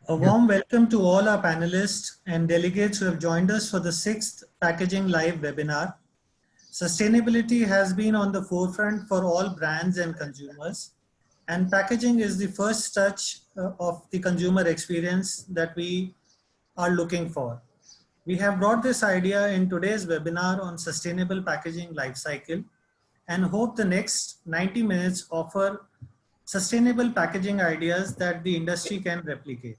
A warm welcome to all our panelists and delegates who have joined us for the sixth Packaging Live webinar. Sustainability has been on the forefront for all brands and consumers, and packaging is the first touch of the consumer experience that we are looking for. We have brought this idea in today's webinar on sustainable packaging life cycle and hope the next 90 minutes offer sustainable packaging ideas that the industry can replicate.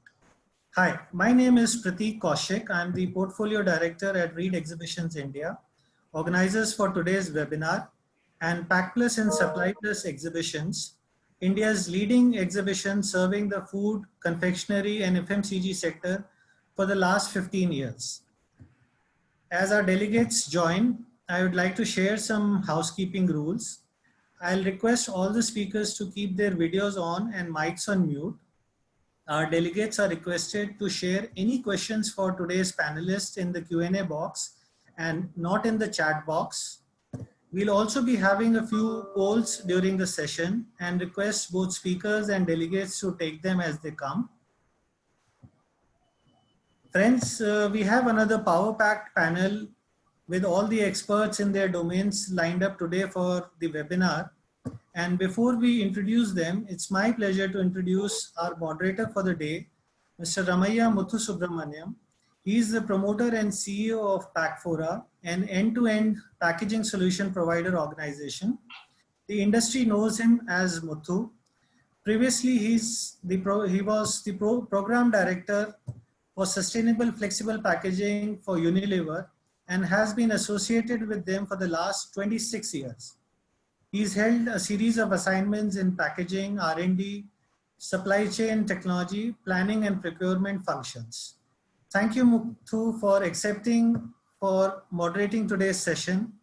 Hi, my name is Prateek Kaushik. I'm the Portfolio Director at Reed Exhibitions India, organizers for today's webinar, and PackPlus and SupplyPlus Exhibitions, India's leading exhibition serving the food, confectionery, and FMCG sector for the last 15 years. As our delegates join, I would like to share some housekeeping rules. I'll request all the speakers to keep their videos on and mics on mute. Our delegates are requested to share any questions for today's panelists in the Q&A box and not in the chat box. We'll also be having a few polls during the session and request both speakers and delegates to take them as they come. Friends, we have another power-packed panel with all the experts in their domains lined up today for the webinar. And before we introduce them, it's my pleasure to introduce our moderator for the day, Mr. Ramaiah Muthusubramaniam. He is the promoter and CEO of Packfora, an end-to-end packaging solution provider organization. The industry knows him as Muthu. Previously, he was the program director for sustainable flexible packaging for Unilever and has been associated with them for the last 26 years. He's held a series of assignments in packaging, R&D, supply chain technology, planning and procurement functions. Thank you, Muthu, for accepting for moderating today's session.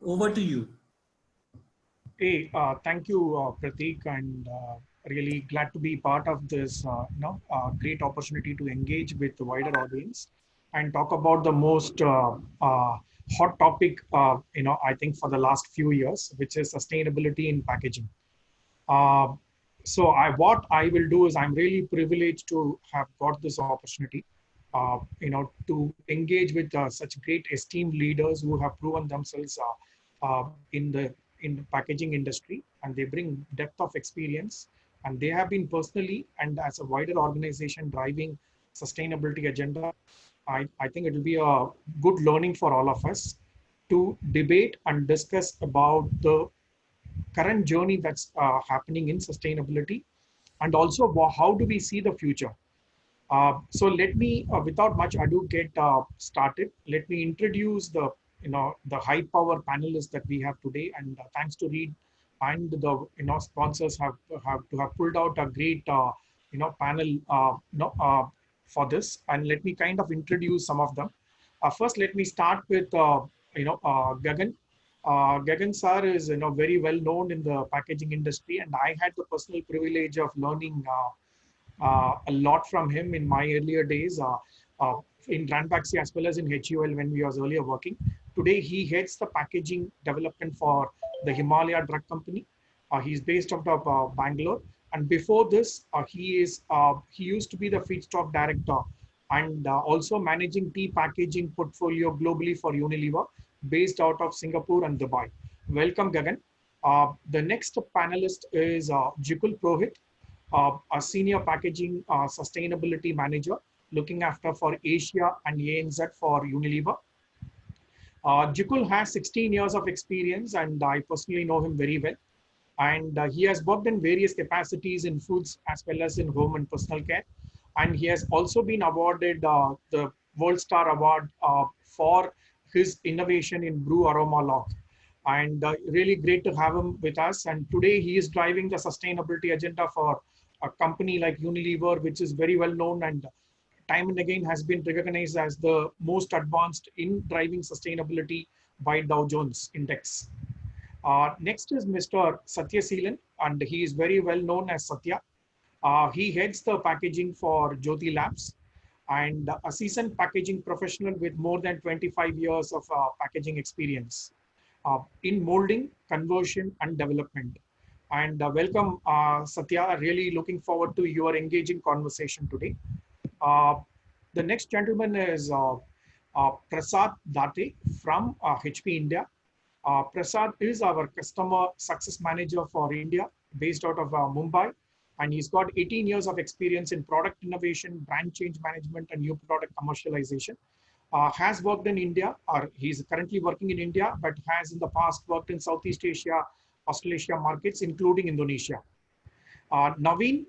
Over to you. Hey, thank you, Prateek, and really glad to be part of this great opportunity to engage with the wider audience and talk about the most hot topic, I think for the last few years, which is sustainability in packaging. What I will do is I'm really privileged to have got this opportunity, to engage with such great esteemed leaders who have proven themselves in the packaging industry, and they bring depth of experience, and they have been personally and as a wider organization driving sustainability agenda. I think it will be a good learning for all of us to debate and discuss about the current journey that's happening in sustainability, and also how do we see the future. So let me, without much ado, get started. Let me introduce the high power panelists that we have today, and thanks to Reed and the sponsors have pulled out a great panel for this, and let me kind of introduce some of them. First, let me start with Gagan. Gagan sir is very well known in the packaging industry, and I had the personal privilege of learning a lot from him in my earlier days in Ranbaxy as well as in HUL when we was earlier working. Today, he heads the packaging development for the Himalaya Drug Company. He's based out of Bangalore. And before this, he used to be the feedstock director and also managing tea packaging portfolio globally for Unilever, based out of Singapore and Dubai. Welcome, Gagan. The next panelist is Jikul Purohit, a senior packaging sustainability manager looking after for Asia and ANZ for Unilever. Jikul has 16 years of experience, and I personally know him very well. And he has worked in various capacities in foods as well as in home and personal care. And he has also been awarded the World Star Award for his innovation in brew aroma lock. And really great to have him with us. And today he is driving the sustainability agenda for a company like Unilever, which is very well known and time and again has been recognized as the most advanced in driving sustainability by Dow Jones Index. Next is Mr. Satya Seelan, and he is very well known as Satya. He heads the packaging for Jyoti Labs, and a seasoned packaging professional with more than 25 years of packaging experience in molding, conversion, and development. And welcome, Satya. Really looking forward to your engaging conversation today. The next gentleman is Prasad Date from HP India. Prasad is our customer success manager for India, based out of Mumbai. And he's got 18 years of experience in product innovation, brand change management, and new product commercialization. Has worked in India, or he's currently working in India, but has in the past worked in Southeast Asia, Australasia markets, including Indonesia. Naveen,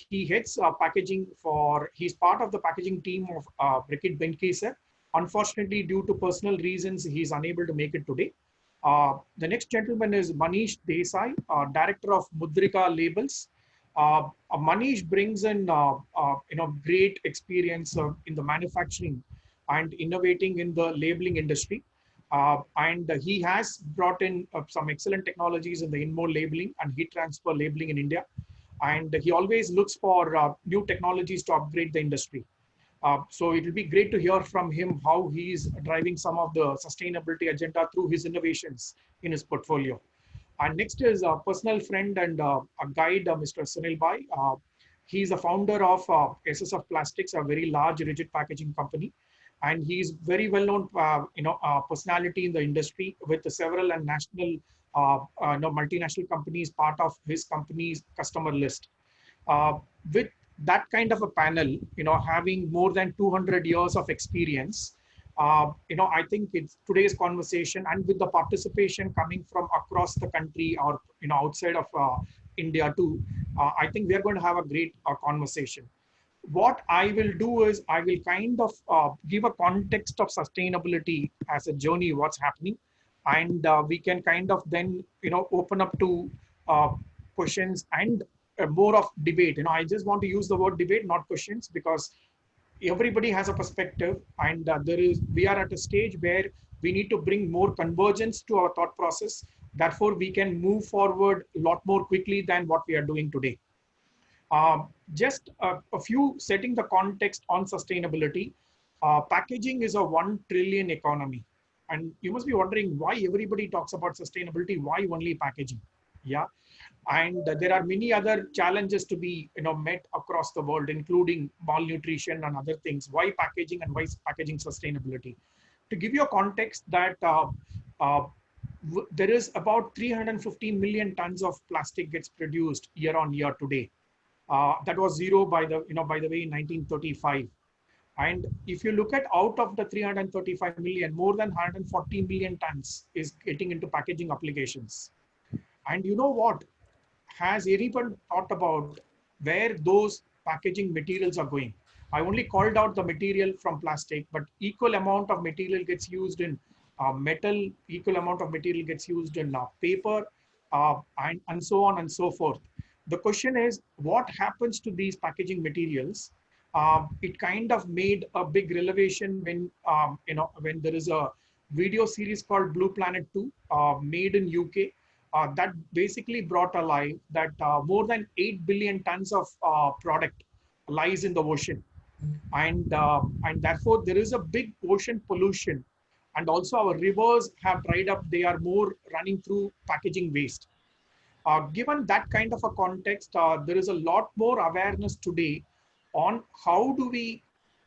he heads packaging for, he's part of the packaging team of Brigitte Benkeser. Unfortunately, due to personal reasons, he's unable to make it today. The next gentleman is Manish Desai, Director of Mudrika Labels. Manish brings in great experience in the manufacturing and innovating in the labeling industry. And he has brought in some excellent technologies in the in-mold labeling and heat transfer labeling in India. And he always looks for new technologies to upgrade the industry. So it will be great to hear from him how he is driving some of the sustainability agenda through his innovations in his portfolio. And next is a personal friend and a guide, Mr. Sunil Bhai. He's the founder of SSF Plastics, a very large rigid packaging company. And he's very well-known, personality in the industry with several and national, multinational companies part of his company's customer list. With that kind of a panel, having more than 200 years of experience, I think it's today's conversation, and with the participation coming from across the country or outside of India too, I think we are going to have a great conversation. What I will do is I will kind of give a context of sustainability as a journey, what's happening, and we can kind of then open up to questions and more of debate. I just want to use the word debate, not questions, because everybody has a perspective, and we are at a stage where we need to bring more convergence to our thought process. Therefore, we can move forward a lot more quickly than what we are doing today. Just a few setting the context on sustainability. Packaging is a 1 trillion economy. And you must be wondering why everybody talks about sustainability, why only packaging? Yeah. And there are many other challenges to be met across the world, including malnutrition and other things. Why packaging, and why packaging sustainability? To give you a context that there is about 350 million tons of plastic gets produced year on year today. That was zero by the way in 1935. And if you look at out of the 335 million, more than 140 million tons is getting into packaging applications. And you know what? Has anyone thought about where those packaging materials are going? I only called out the material from plastic, but equal amount of material gets used in metal, equal amount of material gets used in paper, and so on and so forth. The question is, what happens to these packaging materials? It kind of made a big revelation when when there is a video series called Blue Planet 2, made in UK. That basically brought alive that more than 8 billion tons of product lies in the ocean. And therefore there is a big ocean pollution. And also our rivers have dried up. They are more running through packaging waste. Given that kind of a context, there is a lot more awareness today on how do we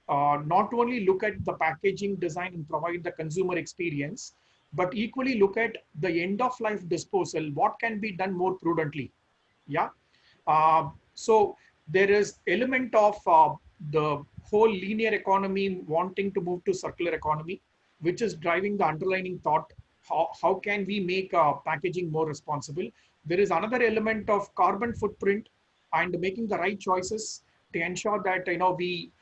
not only look at the packaging design and provide the consumer experience, but equally look at the end of life disposal, what can be done more prudently. Yeah. So there is element of the whole linear economy wanting to move to circular economy, which is driving the underlying thought. How can we make packaging more responsible? There is another element of carbon footprint and making the right choices to ensure that we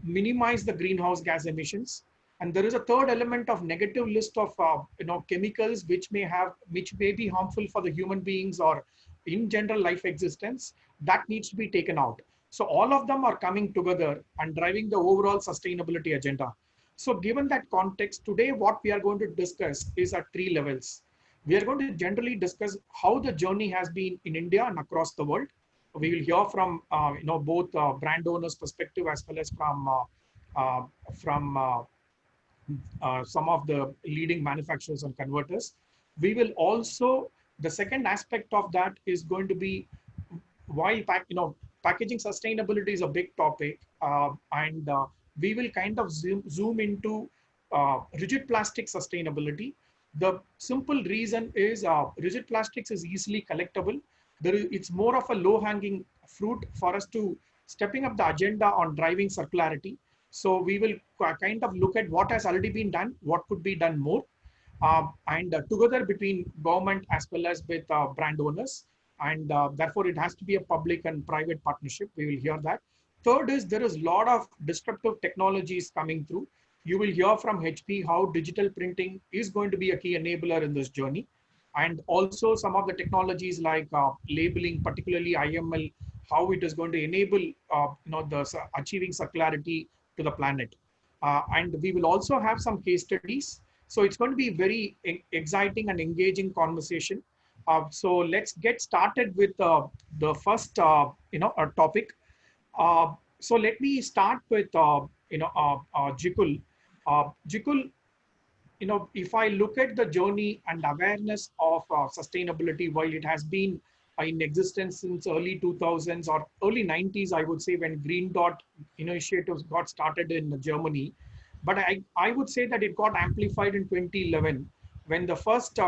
minimize the greenhouse gas emissions. And there is a third element of negative list of chemicals which may be harmful for the human beings or in general life existence, that needs to be taken out. So all of them are coming together and driving the overall sustainability agenda. So given that context, today what we are going to discuss is at 3 levels. We are going to generally discuss how the journey has been in India and across the world. We will hear from both brand owners' perspective as well as from some of the leading manufacturers and converters. We will also, the second aspect of that is going to be why packaging sustainability is a big topic, and we will kind of zoom into rigid plastic sustainability. The simple reason is rigid plastics is easily collectible. It's more of a low-hanging fruit for us to stepping up the agenda on driving circularity. So we will kind of look at what has already been done, what could be done more, and together between government as well as with brand owners. And therefore, it has to be a public and private partnership. We will hear that. Third is there is a lot of disruptive technologies coming through. You will hear from HP how digital printing is going to be a key enabler in this journey. And also some of the technologies like labeling, particularly IML, how it is going to enable the achieving circularity to the planet. And we will also have some case studies. So it's going to be very exciting and engaging conversation. So let's get started with the first topic. So let me start with Jikul. Jikul, if I look at the journey and awareness of sustainability, while it has been in existence since early 2000s or early 90s, I would say, when Green Dot initiatives got started in Germany. But I would say that it got amplified in 2011 when the first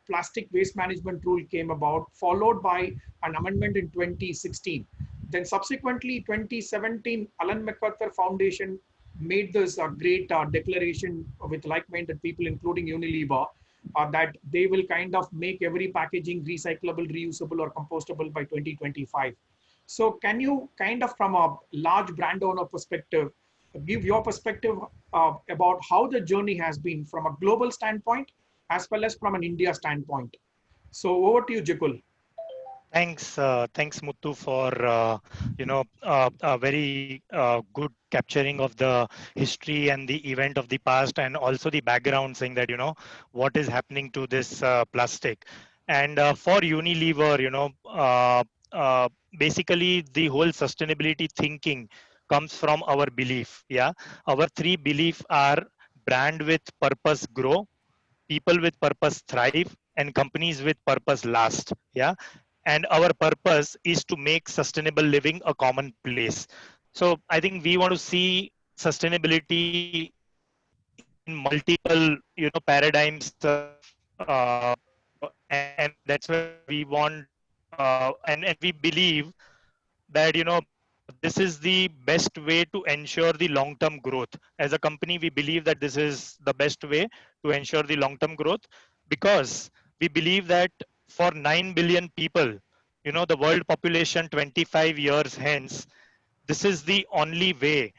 plastic waste management rule came about, followed by an amendment in 2016. Then subsequently, 2017, Alan MacArthur Foundation made this great declaration with like-minded people, including Unilever, that they will kind of make every packaging recyclable, reusable, or compostable by 2025. So can you kind of, from a large brand owner perspective, give your perspective about how the journey has been from a global standpoint, as well as from an India standpoint? So over to you, Jikul. Thanks, Muthu, for a very good capturing of the history and the event of the past, and also the background, saying that what is happening to this plastic. And for Unilever, basically the whole sustainability thinking comes from our belief. Yeah, our three beliefs are: brand with purpose grow, people with purpose thrive, and companies with purpose last. Yeah, and our purpose is to make sustainable living a commonplace. So I think we want to see sustainability in multiple paradigms, and that's where we want and we believe that this is the best way to ensure the long term growth. As a company, we believe that this is the best way to ensure the long term growth, because we believe that for 9 billion people, the world population 25 years hence, this is the only way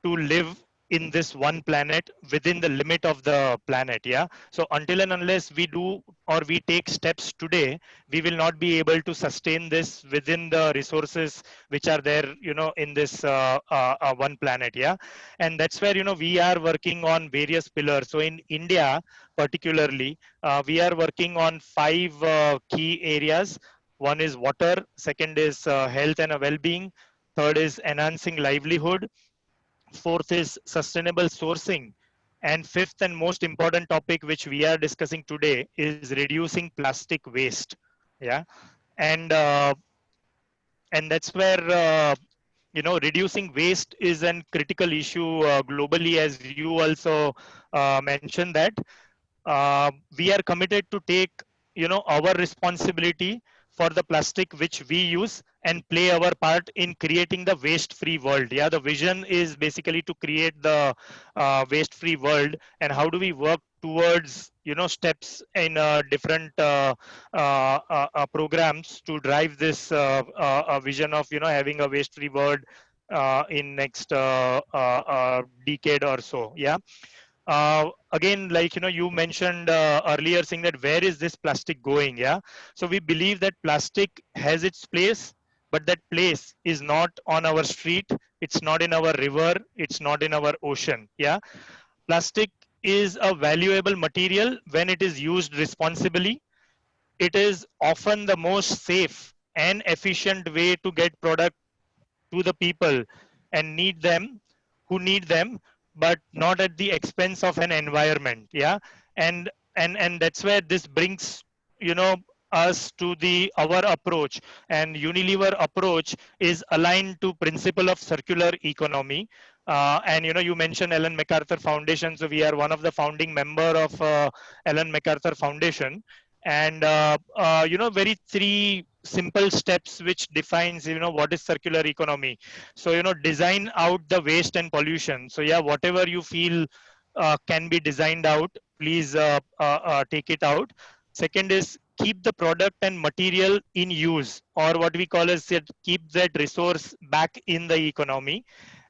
to live in this one planet within the limit of the planet. Yeah, so until and unless we do or we take steps today, we will not be able to sustain this within the resources which are there in this one planet. Yeah, and that's where we are working on various pillars. So in India particularly, we are working on 5 key areas. One is water, second is health and well-being, third is enhancing livelihood, fourth is sustainable sourcing, and fifth and most important topic which we are discussing today is reducing plastic waste. Yeah, and that's where reducing waste is a critical issue globally, as you also mentioned that we are committed to take our responsibility for the plastic which we use and play our part in creating the waste free world. Yeah, the vision is basically to create the waste free world. And how do we work towards steps in different programs to drive this vision of having a waste free world in next decade or so. Yeah, again, like you mentioned earlier, saying that where is this plastic going? Yeah, so we believe that plastic has its place, but that place is not on our street, it's not in our river, it's not in our ocean. Yeah, plastic is a valuable material when it is used responsibly. It is often the most safe and efficient way to get product to the people and need them who need them, but not at the expense of an environment. Yeah, and that's where this brings us to the our approach, and Unilever approach is aligned to principle of circular economy. And you mentioned Ellen MacArthur Foundation, so we are one of the founding member of Ellen MacArthur Foundation. And very three simple steps which defines what is circular economy. So design out the waste and pollution. So yeah, whatever you feel can be designed out, please take it out. Second is keep the product and material in use, or what we call as keep that resource back in the economy.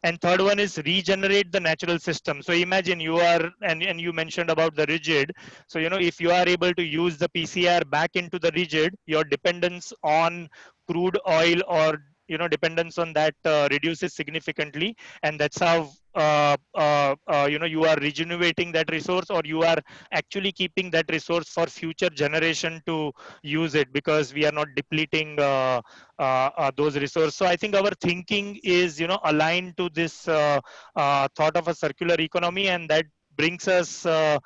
And third one is regenerate the natural system. So imagine you are, and you mentioned about the rigid. So if you are able to use the PCR back into the rigid, your dependence on crude oil or dependence on that reduces significantly. And that's how you are regenerating that resource, or you are actually keeping that resource for future generation to use it, because we are not depleting those resources. So I think our thinking is aligned to this thought of a circular economy, and that brings us to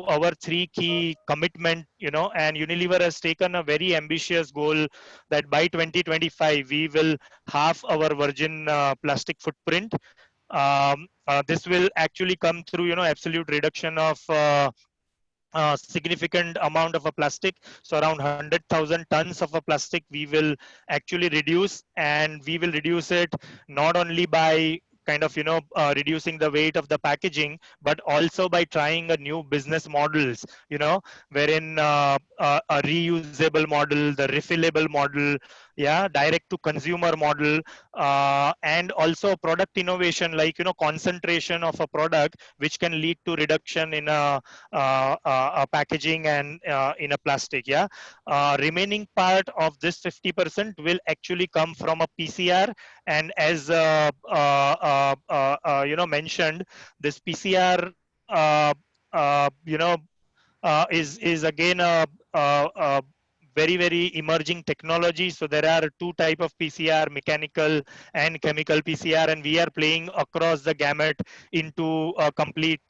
our three key commitment. And Unilever has taken a very ambitious goal that by 2025 we will halve our virgin plastic footprint. This will actually come through absolute reduction of significant amount of a plastic. So around 100,000 tons of a plastic we will actually reduce, and we will reduce it not only by kind of reducing the weight of the packaging, but also by trying a new business models, wherein a reusable model, the refillable model, yeah, direct to consumer model, and also product innovation, like concentration of a product which can lead to reduction in a packaging and in a plastic. Yeah, remaining part of this 50% will actually come from a PCR. And as mentioned, this PCR uh, is again a very emerging technology. So there are two type of PCR, mechanical and chemical PCR, and we are playing across the gamut into a complete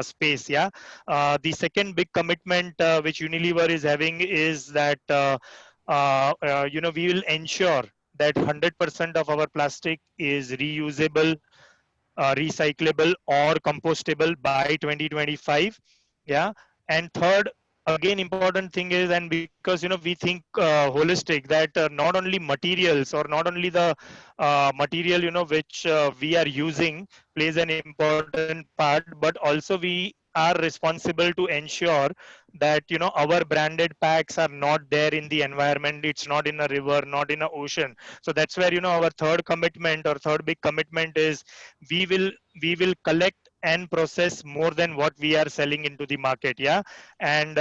space. Yeah. The second big commitment which Unilever is having is that we will ensure that 100% of our plastic is reusable, recyclable, or compostable by 2025. Yeah. And third, again, important thing is, and because we think holistic, that not only materials, or not only the material which we are using plays an important part, but also we are responsible to ensure that our branded packs are not there in the environment. It's not in a river, not in an ocean. So that's where our third commitment, or third big commitment, is we will collect and process more than what we are selling into the market. Yeah. And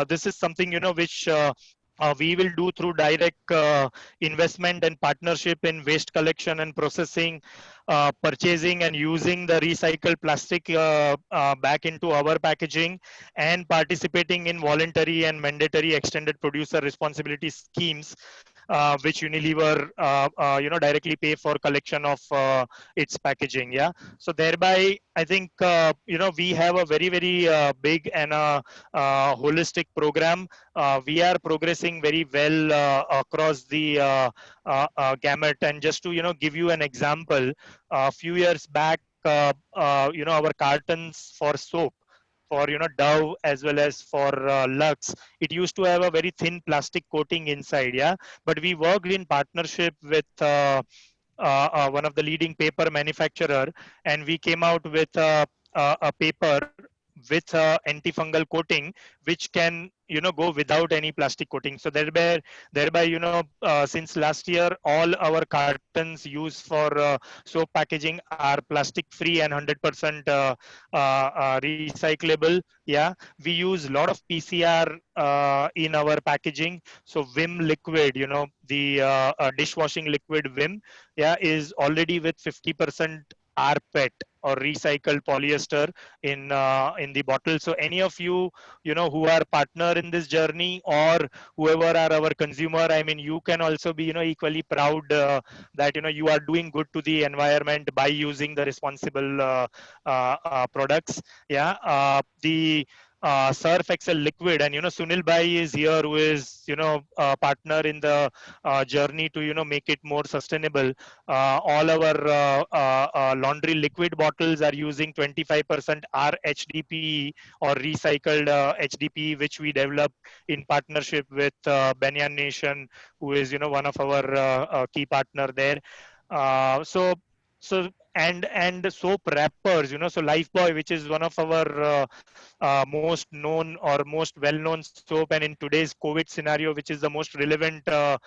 this is something which we will do through direct investment and partnership in waste collection and processing, purchasing and using the recycled plastic back into our packaging, and participating in voluntary and mandatory extended producer responsibility schemes, which Unilever directly pay for collection of its packaging. Yeah. So thereby, I think we have a very big and holistic program. We are progressing very well across the gamut. And just to give you an example, a few years back, our cartons for soap, for Dove as well as for Lux, it used to have a very thin plastic coating inside. Yeah. But we worked in partnership with one of the leading paper manufacturer, and we came out with a paper with antifungal coating, which can go without any plastic coating. So thereby since last year, all our cartons used for soap packaging are plastic free and 100% recyclable. Yeah. We use a lot of PCR in our packaging. So Vim liquid, the dishwashing liquid Vim, yeah, is already with 50% rPET, or recycled polyester, in the bottle. So any of you who are partner in this journey, or whoever are our consumer, I mean, you can also be equally proud that you are doing good to the environment by using the responsible products. Yeah. The Surf Excel Liquid. And, Sunil Bhai is here, who is, a partner in the journey to, make it more sustainable. All our laundry liquid bottles are using 25% RHDPE or recycled HDPE, which we developed in partnership with Banyan Nation, who is, one of our key partner there. And soap wrappers, so Lifebuoy, which is one of our most known or most well-known soap, and in today's COVID scenario, which is the most relevant a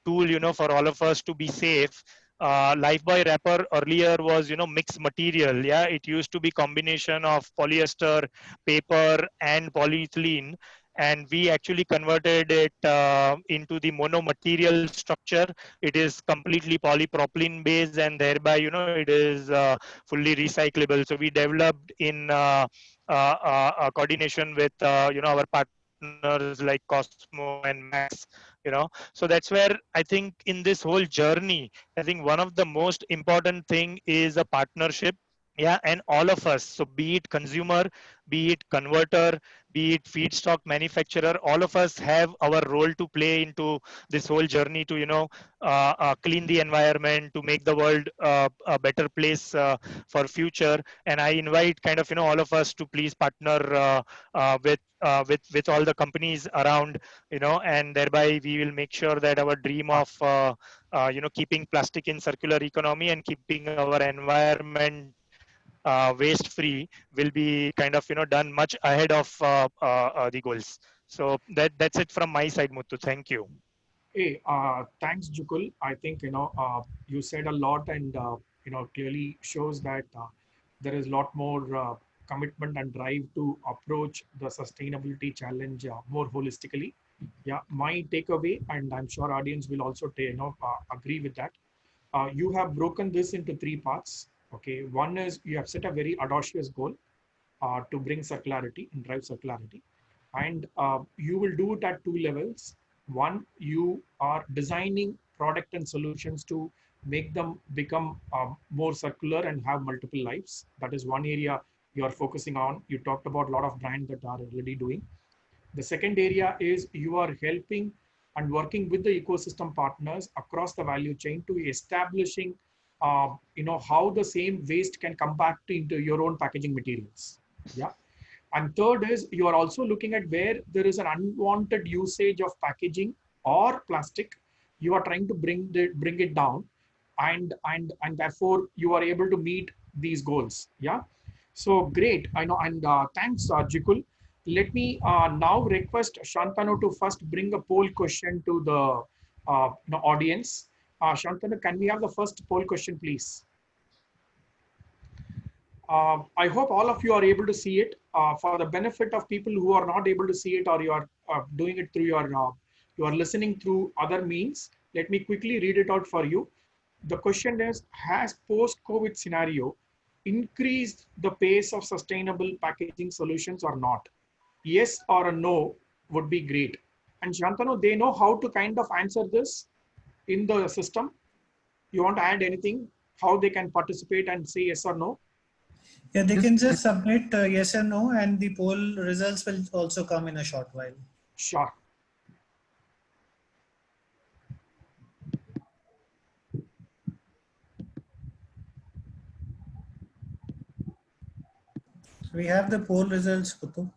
tool, for all of us to be safe. Lifebuoy wrapper earlier was, mixed material. Yeah, it used to be combination of polyester, paper, and polyethylene, and we actually converted it into the mono-material structure. It is completely polypropylene based, and thereby, it is fully recyclable. So we developed in coordination with our partners like Cosmo and Max. So that's where I think in this whole journey, I think one of the most important thing is a partnership. Yeah, and all of us, so be it consumer, be it converter, be it feedstock manufacturer, all of us have our role to play into this whole journey to clean the environment, to make the world a better place for future. And I invite kind of all of us to please partner with all the companies around, and thereby we will make sure that our dream of keeping plastic in circular economy and keeping our environment waste free will be kind of done much ahead of the goals. So that's it from my side, Muthu. Thank you. Hey, thanks, Jukul. I think, you said a lot, and, clearly shows that there is a lot more commitment and drive to approach the sustainability challenge more holistically. Yeah, my takeaway, and I'm sure audience will also agree with that. You have broken this into three parts. Okay, one is you have set a very audacious goal to bring circularity and drive circularity, and you will do it at two levels. One, you are designing product and solutions to make them become more circular and have multiple lives. That is one area you are focusing on. You talked about a lot of brands that are already doing. The second area is you are helping and working with the ecosystem partners across the value chain to establishing, how the same waste can come back into your own packaging materials. Yeah. And third is you are also looking at where there is an unwanted usage of packaging or plastic. You are trying to bring it down, and therefore you are able to meet these goals. Yeah. So great. I know, and thanks, Jikul. Let me now request Shantanu to first bring a poll question to the audience. Shantanu, can we have the first poll question, please? I hope all of you are able to see it. For the benefit of people who are not able to see it, or you are doing it through you are listening through other means, let me quickly read it out for you. The question is, has post-COVID scenario increased the pace of sustainable packaging solutions or not? Yes or a no would be great. And Shantanu, they know how to kind of answer this in the system. You want to add anything? How they can participate and say yes or no? Yeah, they can just submit yes or no, and the poll results will also come in a short while. Sure. We have the poll results, Puthu.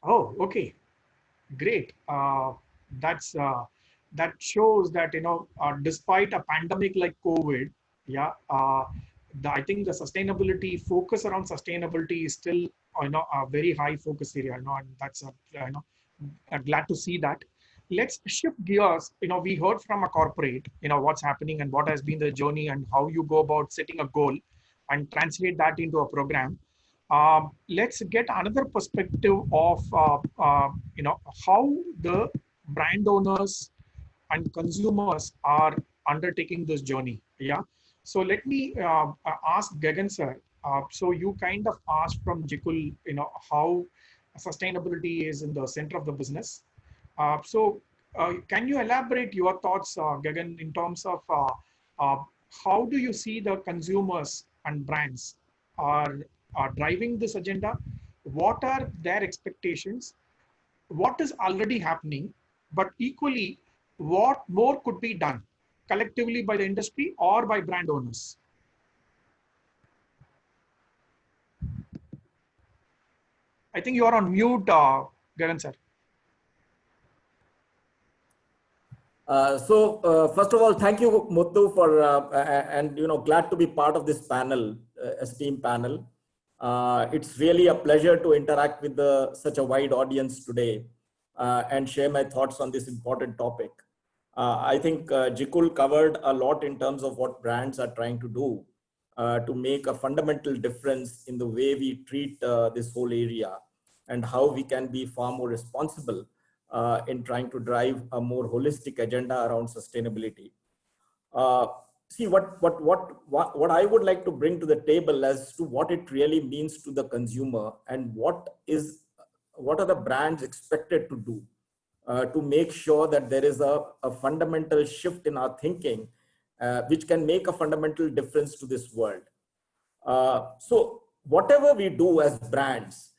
Oh, okay, great. That shows that despite a pandemic like COVID, yeah, I think the sustainability focus around sustainability is still a very high focus area. And that's I'm glad to see that. Let's shift gears. We heard from a corporate, what's happening and what has been the journey and how you go about setting a goal and translate that into a program. Let's get another perspective of how the brand owners and consumers are undertaking this journey. Yeah. So let me ask Gagan sir. So you kind of asked from Jikul, how sustainability is in the center of the business. Can you elaborate your thoughts, Gagan, in terms of how do you see the consumers and brands are driving this agenda, what are their expectations, what is already happening, but equally, what more could be done collectively by the industry or by brand owners. I think you are on mute, Gagan sir. First of all, thank you, Muthu, for and glad to be part of this panel, esteemed panel. It's really a pleasure to interact with such a wide audience today and share my thoughts on this important topic. I think Jikul covered a lot in terms of what brands are trying to do to make a fundamental difference in the way we treat this whole area and how we can be far more responsible in trying to drive a more holistic agenda around sustainability. See what I would like to bring to the table as to what it really means to the consumer and what are the brands expected to do to make sure that there is a fundamental shift in our thinking, which can make a fundamental difference to this world. So whatever we do as brands,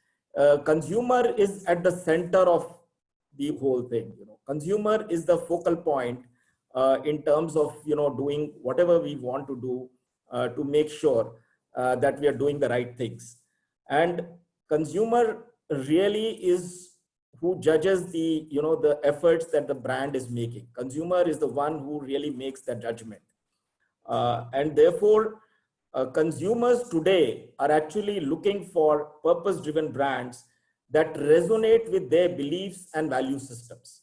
consumer is at the center of the whole thing. Consumer is the focal point in terms of doing whatever we want to do to make sure that we are doing the right things. And consumer really is who judges the the efforts that the brand is making. Consumer is the one who really makes that judgment, and therefore consumers today are actually looking for purpose-driven brands that resonate with their beliefs and value systems.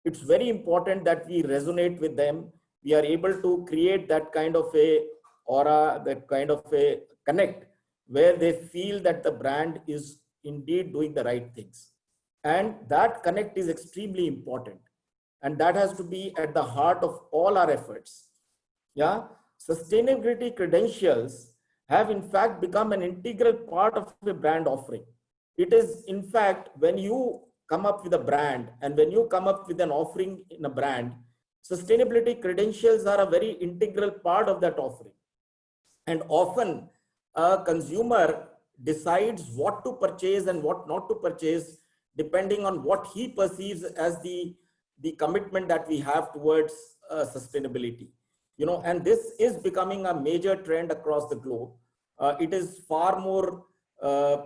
It's very important that we resonate with them. We are able to create that kind of a aura, that kind of a connect where they feel that the brand is indeed doing the right things. And that connect is extremely important. And that has to be at the heart of all our efforts. Yeah, sustainability credentials have in fact become an integral part of a brand offering. It is in fact, when you come up with a brand and when you come up with an offering in a brand, sustainability credentials are a very integral part of that offering. And often a consumer decides what to purchase and what not to purchase depending on what he perceives as the commitment that we have towards sustainability. And this is becoming a major trend across the globe. It is far more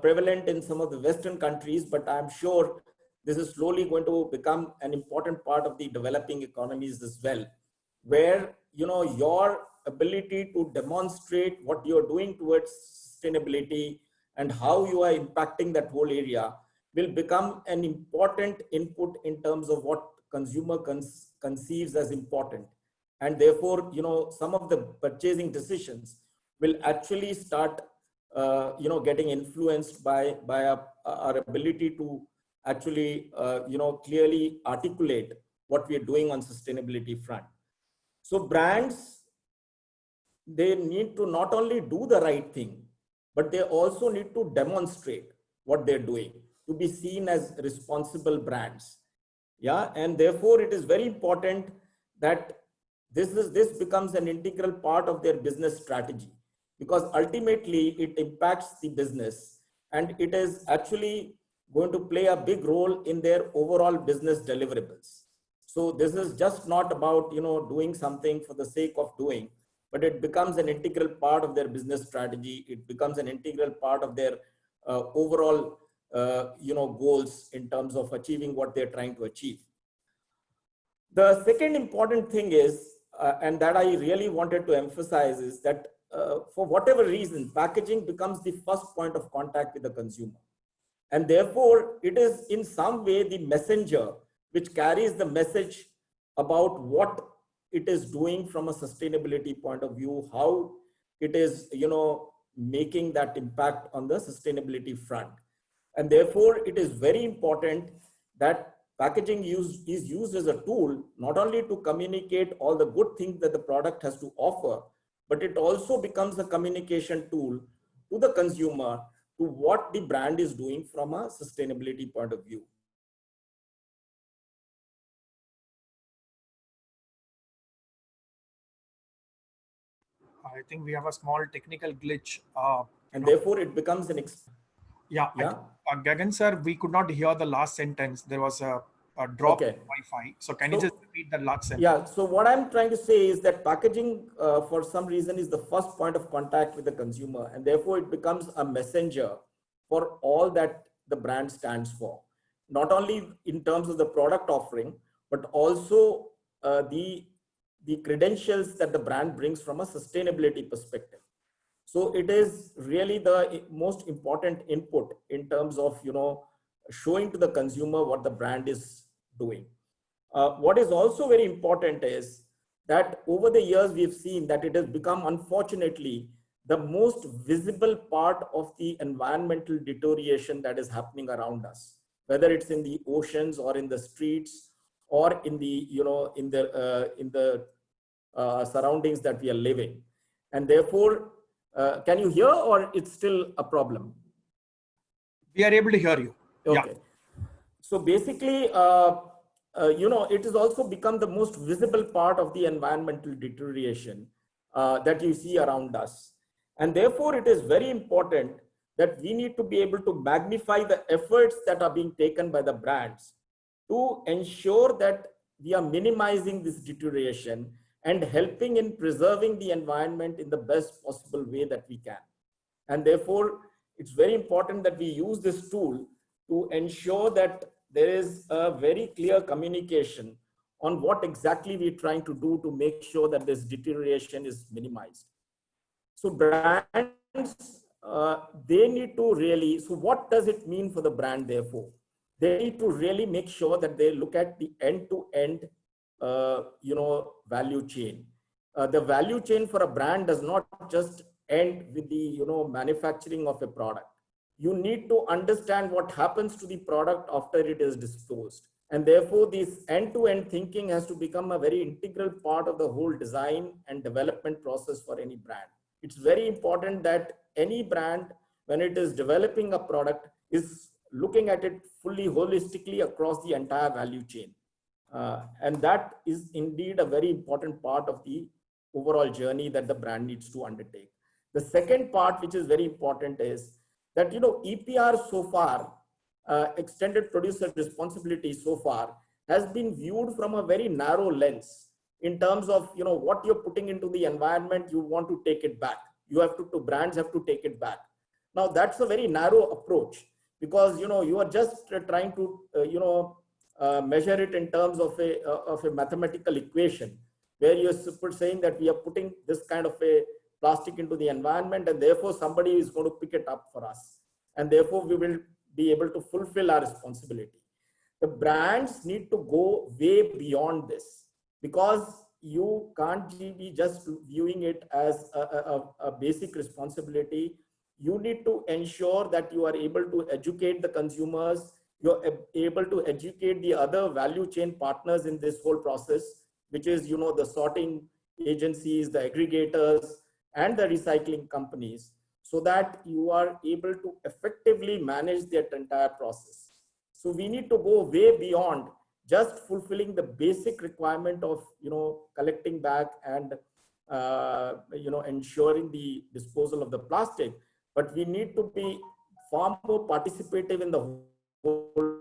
prevalent in some of the Western countries, but I'm sure this is slowly going to become an important part of the developing economies as well, where your ability to demonstrate what you're doing towards sustainability and how you are impacting that whole area will become an important input in terms of what consumer conceives as important. And therefore, some of the purchasing decisions will actually start, getting influenced by our ability to actually, clearly articulate what we are doing on sustainability front. So brands, they need to not only do the right thing, but they also need to demonstrate what they're doing to be seen as responsible brands. Yeah, and therefore it is very important that this becomes an integral part of their business strategy, because ultimately it impacts the business and it is actually going to play a big role in their overall business deliverables. So this is just not about doing something for the sake of doing, but it becomes an integral part of their business strategy. It becomes an integral part of their overall goals in terms of achieving what they're trying to achieve. The second important thing is, and that I really wanted to emphasize, is that for whatever reason, packaging becomes the first point of contact with the consumer. And therefore, it is in some way the messenger which carries the message about what it is doing from a sustainability point of view, how it is, making that impact on the sustainability front. And therefore, it is very important that packaging is used as a tool, not only to communicate all the good things that the product has to offer, but it also becomes a communication tool to the consumer to what the brand is doing from a sustainability point of view. I think we have a small technical glitch. And therefore it becomes an Yeah. Yeah. Gagan sir, we could not hear the last sentence. There was a drop in Wi-Fi. So can you just repeat the last sentence? Yeah. So what I'm trying to say is that packaging, for some reason, is the first point of contact with the consumer, and therefore it becomes a messenger for all that the brand stands for. Not only in terms of the product offering, but also the credentials that the brand brings from a sustainability perspective. So it is really the most important input in terms of, showing to the consumer what the brand is doing. What is also very important is that over the years, we've seen that it has become, unfortunately, the most visible part of the environmental deterioration that is happening around us, whether it's in the oceans or in the streets or in the, in the surroundings that we are living. And therefore, can you hear, or it's still a problem? We are able to hear you. Okay. Yeah. So basically, it has also become the most visible part of the environmental deterioration that you see around us. And therefore, it is very important that we need to be able to magnify the efforts that are being taken by the brands to ensure that we are minimizing this deterioration and helping in preserving the environment in the best possible way that we can. And therefore, it's very important that we use this tool to ensure that there is a very clear communication on what exactly we're trying to do to make sure that this deterioration is minimized. So brands, they need to really, so what does it mean for the brand therefore? They need to really make sure that they look at the end-to-end, value chain. The value chain for a brand does not just end with the, manufacturing of a product. You need to understand what happens to the product after it is disposed. And therefore, this end-to-end thinking has to become a very integral part of the whole design and development process for any brand. It's very important that any brand, when it is developing a product, is looking at it fully holistically across the entire value chain. And that is indeed a very important part of the overall journey that the brand needs to undertake. The second part, which is very important, is that, EPR so far, extended producer responsibility so far, has been viewed from a very narrow lens in terms of, what you're putting into the environment, you want to take it back. You have to brands have to take it back. Now, that's a very narrow approach because, you are just trying to, measure it in terms of a mathematical equation where you're saying that we are putting this kind of a plastic into the environment and therefore somebody is going to pick it up for us. And therefore we will be able to fulfill our responsibility. The brands need to go way beyond this because you can't be just viewing it as a basic responsibility. You need to ensure that you are able to educate the consumers, you're able to educate the other value chain partners in this whole process, which is, the sorting agencies, the aggregators, and the recycling companies, so that you are able to effectively manage that entire process. So we need to go way beyond just fulfilling the basic requirement of, collecting back and, ensuring the disposal of the plastic, but we need to be far more participative in the whole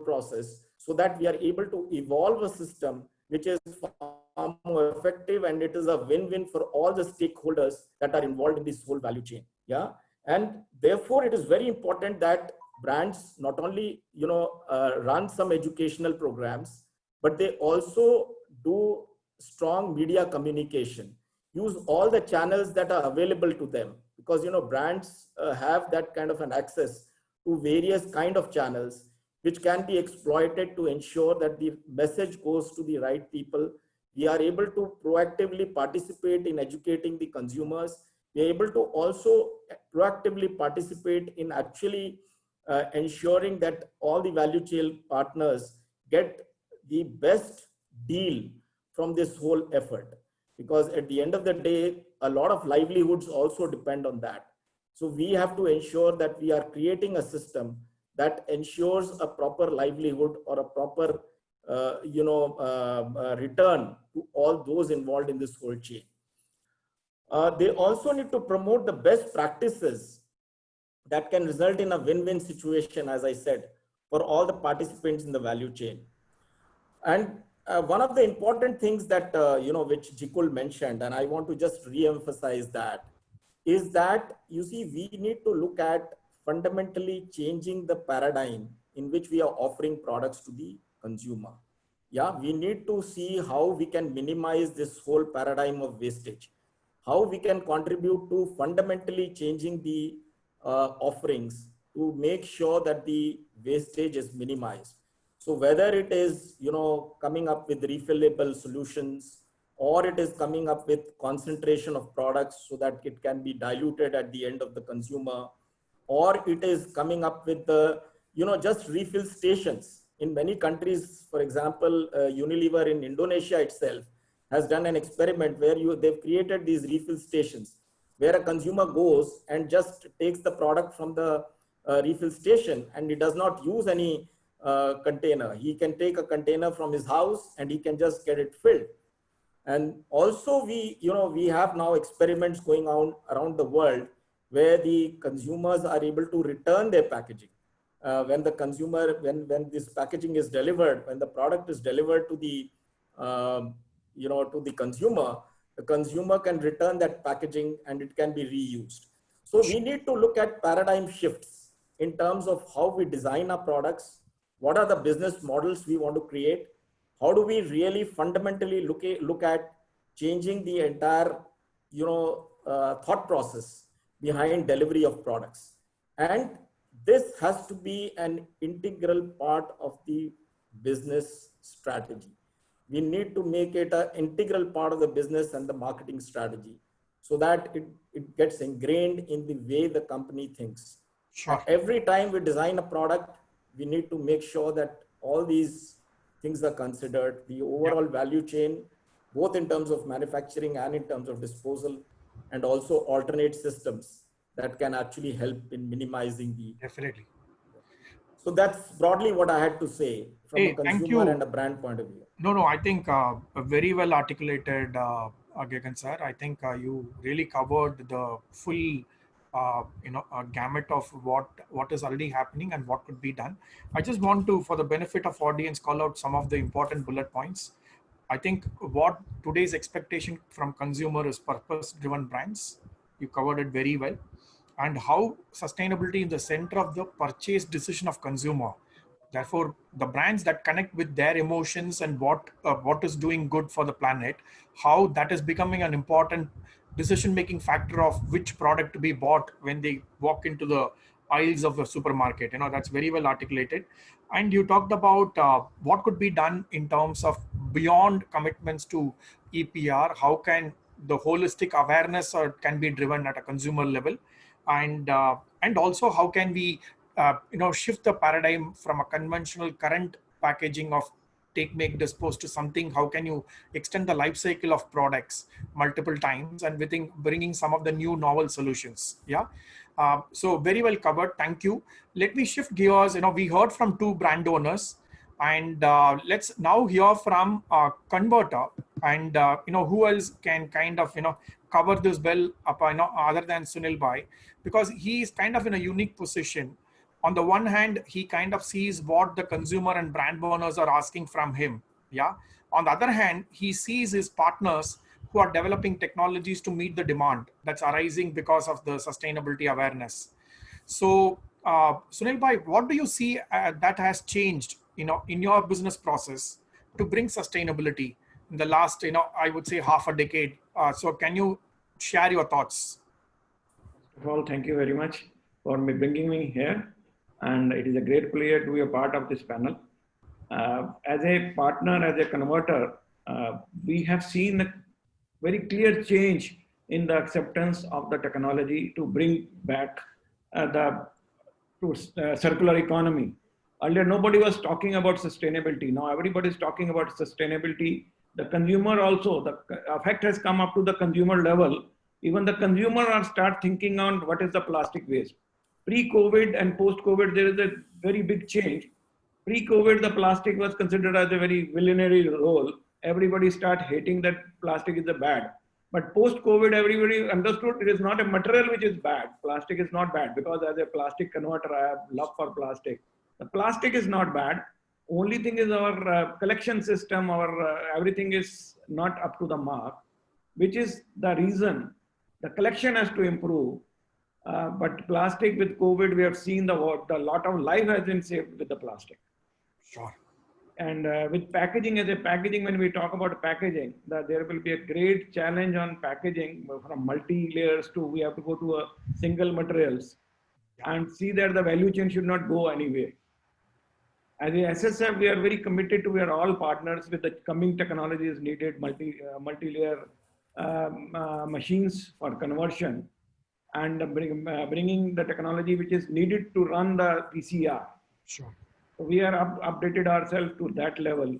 process so that we are able to evolve a system which is far more effective, and it is a win-win for all the stakeholders that are involved in this whole value chain. Yeah. And therefore it is very important that brands not only, run some educational programs, but they also do strong media communication, use all the channels that are available to them, because, brands have that kind of an access to various kind of channels which can be exploited to ensure that the message goes to the right people. We are able to proactively participate in educating the consumers. We are able to also proactively participate in actually ensuring that all the value chain partners get the best deal from this whole effort. Because at the end of the day, a lot of livelihoods also depend on that. So we have to ensure that we are creating a system that ensures a proper livelihood or a proper, return to all those involved in this whole chain. They also need to promote the best practices that can result in a win-win situation, as I said, for all the participants in the value chain. And one of the important things that, which Jikul mentioned, and I want to just re-emphasize that, is that, you see, we need to look at fundamentally changing the paradigm in which we are offering products to the consumer. Yeah, we need to see how we can minimize this whole paradigm of wastage, how we can contribute to fundamentally changing the offerings to make sure that the wastage is minimized. So whether it is, coming up with refillable solutions, or it is coming up with concentration of products so that it can be diluted at the end of the consumer, or it is coming up with the, just refill stations. In many countries, for example, Unilever in Indonesia itself has done an experiment where they've created these refill stations where a consumer goes and just takes the product from the refill station, and he does not use any container. He can take a container from his house and he can just get it filled. And also we have now experiments going on around the world where the consumers are able to return their packaging. When the consumer, when this packaging is delivered, when the product is delivered to the, to the consumer can return that packaging and it can be reused. So we need to look at paradigm shifts in terms of how we design our products. What are the business models we want to create? How do we really fundamentally look at changing the entire, thought process behind delivery of products? And this has to be an integral part of the business strategy. We need to make it an integral part of the business and the marketing strategy so that it gets ingrained in the way the company thinks. Sure. Every time we design a product, we need to make sure that all these things are considered, the overall value chain, both in terms of manufacturing and in terms of disposal, and also alternate systems that can actually help in minimizing the. Definitely. So that's broadly what I had to say from a consumer and a brand point of view. No, I think very well articulated, Gagan sir. I think you really covered the full gamut of what is already happening and what could be done. I just want to, for the benefit of audience, call out some of the important bullet points. I think what today's expectation from consumer is purpose-driven brands. You covered it very well. And how sustainability in the center of the purchase decision of consumer. Therefore, the brands that connect with their emotions and what is doing good for the planet, how that is becoming an important decision-making factor of which product to be bought when they walk into the aisles of the supermarket. That's very well articulated. And you talked about what could be done in terms of beyond commitments to EPR. How can the holistic awareness can be driven at a consumer level, and also how can we shift the paradigm from a conventional current packaging of take, make, dispose to something? How can you extend the life cycle of products multiple times and within bringing some of the new novel solutions? Yeah. So very well covered. Thank you. Let me shift gears. We heard from two brand owners, and let's now hear from Converter, and who else can kind of cover this well up, other than Sunil Bhai, because he is kind of in a unique position. On the one hand, he kind of sees what the consumer and brand owners are asking from him. Yeah. On the other hand, he sees his partners who are developing technologies to meet the demand that's arising because of the sustainability awareness. So, Sunil Bhai, what do you see that has changed, in your business process to bring sustainability in the last, I would say half a decade? So can you share your thoughts? First of all, thank you very much for bringing me here. And it is a great pleasure to be a part of this panel. As a partner, as a converter, we have seen a very clear change in the acceptance of the technology to bring back circular economy. Earlier, nobody was talking about sustainability. Now everybody is talking about sustainability. The consumer also, the effect has come up to the consumer level. Even the consumer start thinking on what is the plastic waste. Pre-COVID and post-COVID, there is a very big change. Pre-COVID, the plastic was considered as a very villainary role. Everybody start hating that plastic is a bad. But post-COVID, everybody understood it is not a material which is bad. Plastic is not bad, because as a plastic converter, I have love for plastic. The plastic is not bad. Only thing is our collection system, everything is not up to the mark, which is the reason the collection has to improve. But plastic with COVID, we have seen the lot of life has been saved with the plastic. Sure. And with packaging, when we talk about packaging, there will be a great challenge on packaging from multi-layers to, we have to go to a single materials and see that the value chain should not go anywhere. As a SSF, we are very committed to, we are all partners with the coming technologies needed, multi-layer machines for conversion, and bringing the technology which is needed to run the PCR. Sure. We are updated ourselves to that level.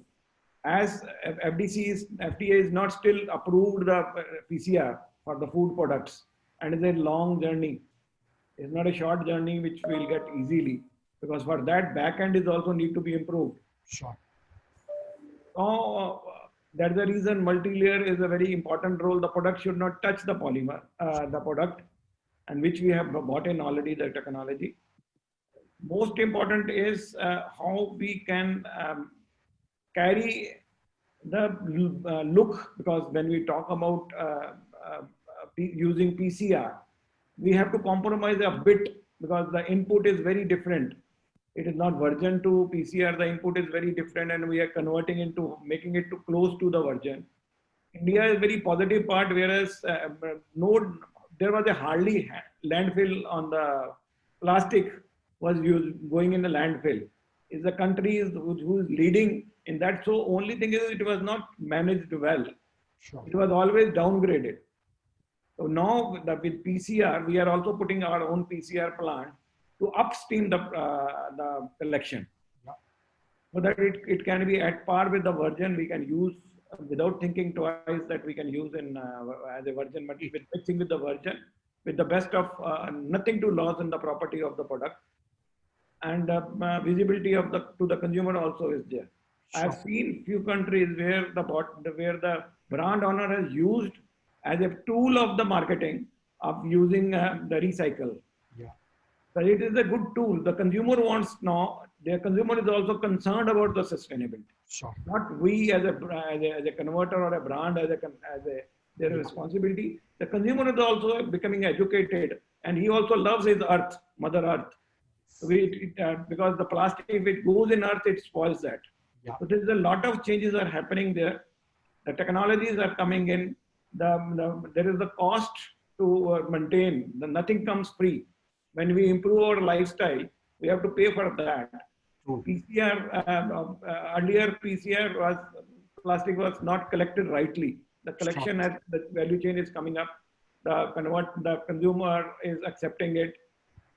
As FDA is not still approved the PCR for the food products, and it's a long journey. It's not a short journey which we'll get easily, because for that back end is also need to be improved. Sure. So that's the reason multi-layer is a very important role. The product should not touch the polymer, the product, and which we have bought in already, the technology. Most important is how we can carry the look, because when we talk about using PCR, we have to compromise a bit, because the input is very different. It is not virgin to PCR, the input is very different, and we are converting into, making it too close to the virgin. India is very positive part, whereas there was a hardly landfill on the plastic was going in the landfill. Is the country who is leading in that. So only thing is it was not managed well. Sure. It was always downgraded. So now with PCR, we are also putting our own PCR plant to upstream the collection. Yeah. So that it can be at par with the virgin. We can use without thinking twice, that we can use in as a virgin material, with mixing with the virgin, with the best of nothing to lose in the property of the product. And visibility of to the consumer also is there. Sure. I've seen few countries where the brand owner has used as a tool of the marketing of using the recycle. Yeah. So it is a good tool. The consumer wants now. The consumer is also concerned about the sustainability. Sure. Not we as a converter or a brand as their responsibility. The consumer is also becoming educated, and he also loves his earth, Mother Earth. Because the plastic, if it goes in earth, it spoils that. Yeah. So there's a lot of changes are happening there. The technologies are coming in. There is the cost to maintain. Nothing comes free. When we improve our lifestyle, we have to pay for that. True. PCR, earlier PCR plastic was not collected rightly. The collection as the value chain is coming up. The consumer is accepting it.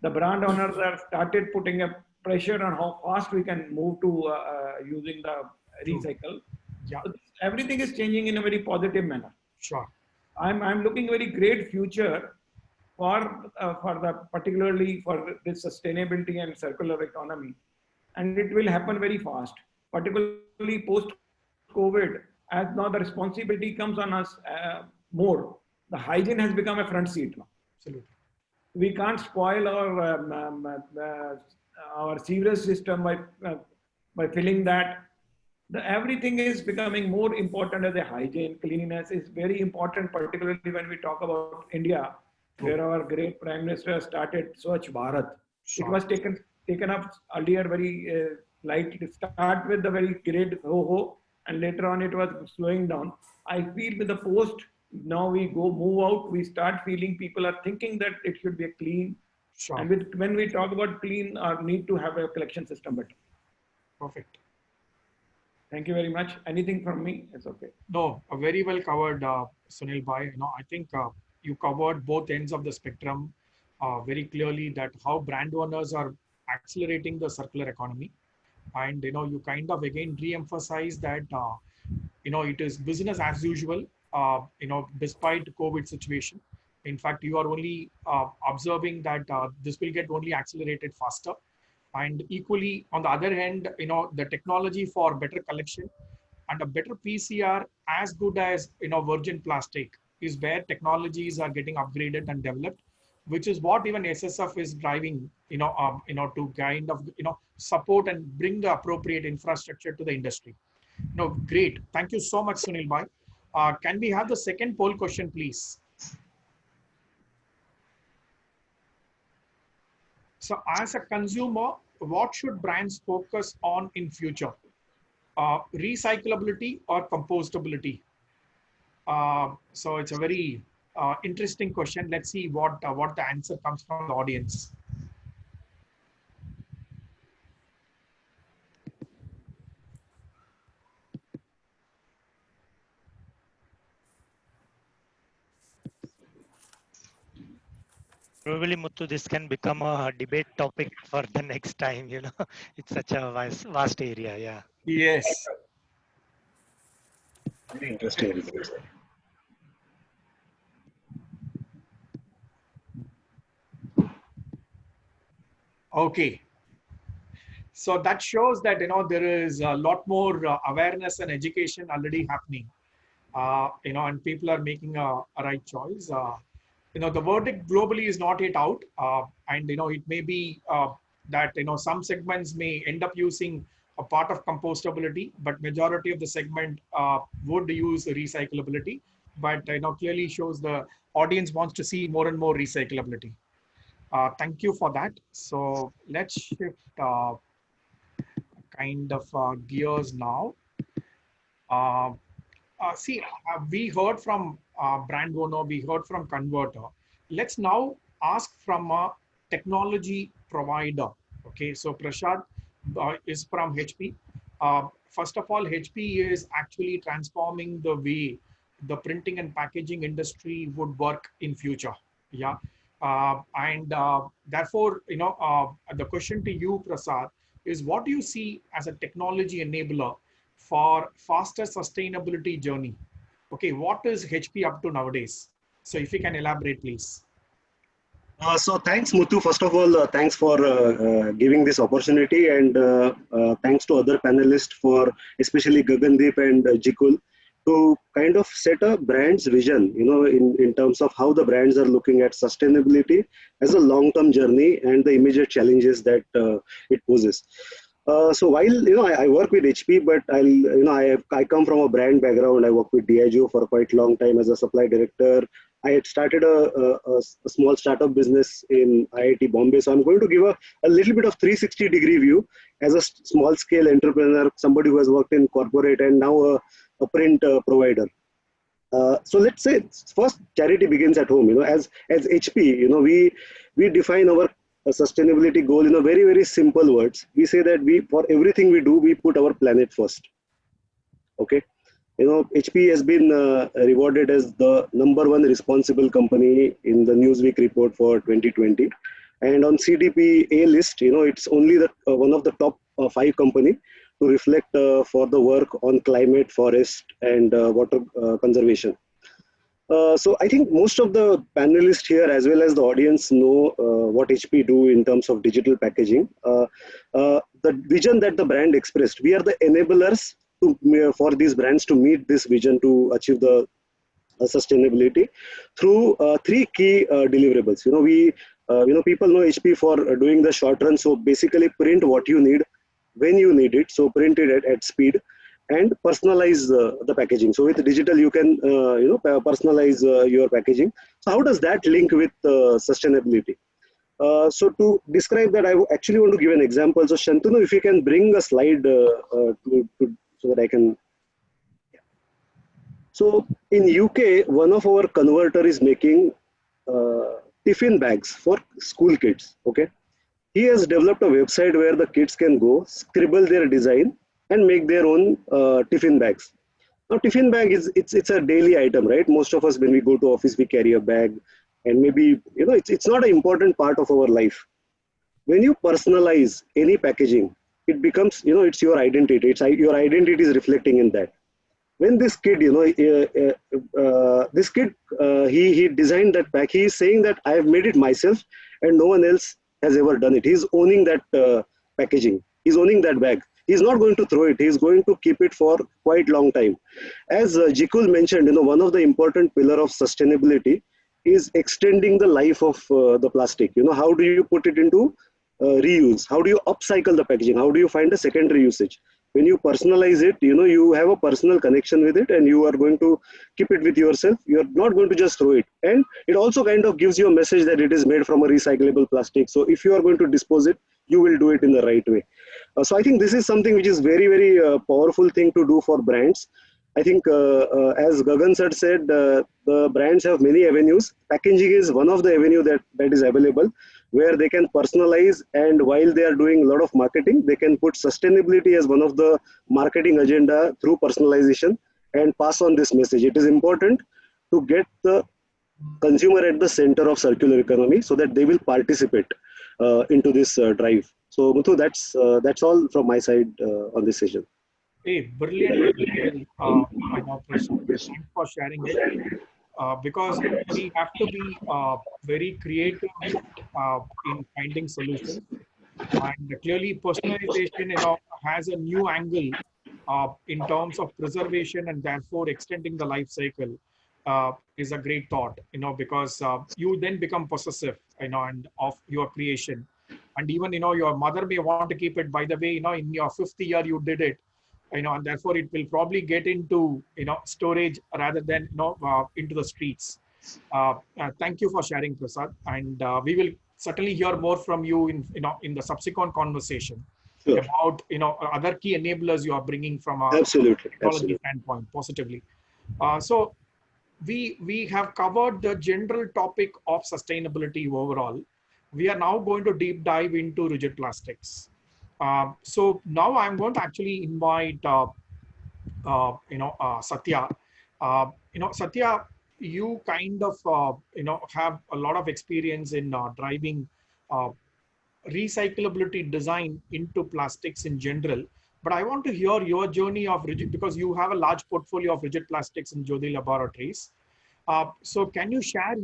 The brand owners have started putting a pressure on how fast we can move to using the recycle. Yeah. So everything is changing in a very positive manner. Sure. I'm looking very great future for particularly for this sustainability and circular economy, and it will happen very fast. Particularly post COVID, as now the responsibility comes on us more. The hygiene has become a front seat now. Absolutely. We can't spoil our sewerage system by filling that. Everything is becoming more important as a hygiene. Cleanliness is very important, particularly when we talk about India, where our great Prime Minister started Swachh Bharat. Sure. It was taken up earlier very lightly. Start with the very great ho-ho, and later on it was slowing down. I feel with the post, now we move out, we start feeling people are thinking that it should be a clean. Sure. And when we talk about clean, our need to have a collection system better. Perfect. Thank you very much. Anything from me? It's okay. No, very well covered, Sunil Bhai. I think you covered both ends of the spectrum very clearly, that how brand owners are accelerating the circular economy. And, you kind of again re-emphasize that, it is business as usual, despite COVID situation. In fact, you are only observing that this will get only accelerated faster. And equally, on the other hand, the technology for better collection and a better PCR as good as, virgin plastic is where technologies are getting upgraded and developed, which is what even SSF is driving, to kind of, support and bring the appropriate infrastructure to the industry. No, great. Thank you so much, Sunil Bhai. Can we have the second poll question, please? So as a consumer, what should brands focus on in future? Recyclability or compostability? So it's a very interesting question. Let's see what the answer comes from the audience. Probably, Muthu, this can become a debate topic for the next time. It's such a vast area. Yeah. Yes. Very interesting. Okay. So that shows that, there is a lot more awareness and education already happening, and people are making a right choice. The verdict globally is not yet out, and it may be that some segments may end up using a part of compostability, but majority of the segment would use recyclability. But clearly shows the audience wants to see more and more recyclability. Thank you for that. So let's shift kind of gears now. We heard from brand owner, we heard from converter. Let's now ask from a technology provider. Okay, so Prashad is from HP. First of all, HP is actually transforming the way the printing and packaging industry would work in future. Yeah, therefore, the question to you, Prasad, is what do you see as a technology enabler for faster sustainability journey? Okay, what is HP up to nowadays? So if you can elaborate, please. So thanks, Muthu. First of all, thanks for giving this opportunity, and thanks to other panelists for, especially Gagandeep and Jikul, to kind of set a brand's vision, in terms of how the brands are looking at sustainability as a long-term journey and the immediate challenges that it poses. So while I work with HP, but I come from a brand background. I worked with Diageo for quite a long time as a supply director. I had started a small startup business in IIT Bombay. So I'm going to give a little bit of 360-degree view as a small scale entrepreneur, somebody who has worked in corporate and now a print provider. So let's say first, charity begins at home. As HP, we define our sustainability goal in a very, very simple words. We say that for everything we do, we put our planet first. Okay. HP has been rewarded as the #1 responsible company in the Newsweek report for 2020. And on CDP A list, it's only one of the top 5 company to reflect for the work on climate, forest, and water conservation. So I think most of the panelists here, as well as the audience, know what HP do in terms of digital packaging. The vision that the brand expressed, we are the enablers for these brands to meet this vision to achieve the sustainability through 3 key deliverables. People know HP for doing the short run. So basically, print what you need when you need it. So print it at speed. And personalize the packaging. So with digital, you can personalize your packaging. So how does that link with sustainability? So to describe that, I actually want to give an example. So Shantanu, if you can bring a slide so that I can. Yeah. So in UK, one of our converter is making tiffin bags for school kids. Okay, he has developed a website where the kids can go scribble their design and make their own tiffin bags. Now, tiffin bag it's a daily item, right? Most of us, when we go to office, we carry a bag, and maybe it's not an important part of our life. When you personalize any packaging, it becomes it's your identity. Your identity is reflecting in that. When this kid, he designed that bag. He is saying that I have made it myself, and no one else has ever done it. He's owning that packaging. He's owning that bag. he's not going to throw it. He's going to keep it for quite long time. As Jikul mentioned, one of the important pillar of sustainability is extending the life of the plastic. How do you put it into reuse? How do you upcycle the packaging? How do you find a secondary usage? When you personalize it, you have a personal connection with it, and you are going to keep it with yourself. You're not going to just throw it. And it also kind of gives you a message that it is made from a recyclable plastic. So if you are going to dispose it, you will do it in the right way. So I think this is something which is very, very powerful thing to do for brands. I think as Gagan sir said, the brands have many avenues. Packaging is one of the avenue that is available, where they can personalize, and while they are doing a lot of marketing, they can put sustainability as one of the marketing agenda through personalization and pass on this message. It is important to get the consumer at the center of circular economy so that they will participate into this drive. So Muthu, that's all from my side on this session. Hey, brilliant. Thanks for sharing it. Because we have to be very creative in finding solutions, and clearly personalization has a new angle in terms of preservation, and therefore extending the life cycle is a great thought, because you then become possessive and of your creation, and even your mother may want to keep it. By the way, in your 5th year you did it, and therefore it will probably get into storage rather than into the streets. Thank you for sharing, Prasad, and we will certainly hear more from you in the subsequent conversation. Sure. About other key enablers you are bringing from a technology standpoint positively. So we have covered the general topic of sustainability overall. We are now going to deep dive into rigid plastics. So now I'm going to actually invite Satya. Satya, you kind of have a lot of experience in driving recyclability design into plastics in general. But I want to hear your journey of rigid, because you have a large portfolio of rigid plastics in Jyoti Laboratories. So can you share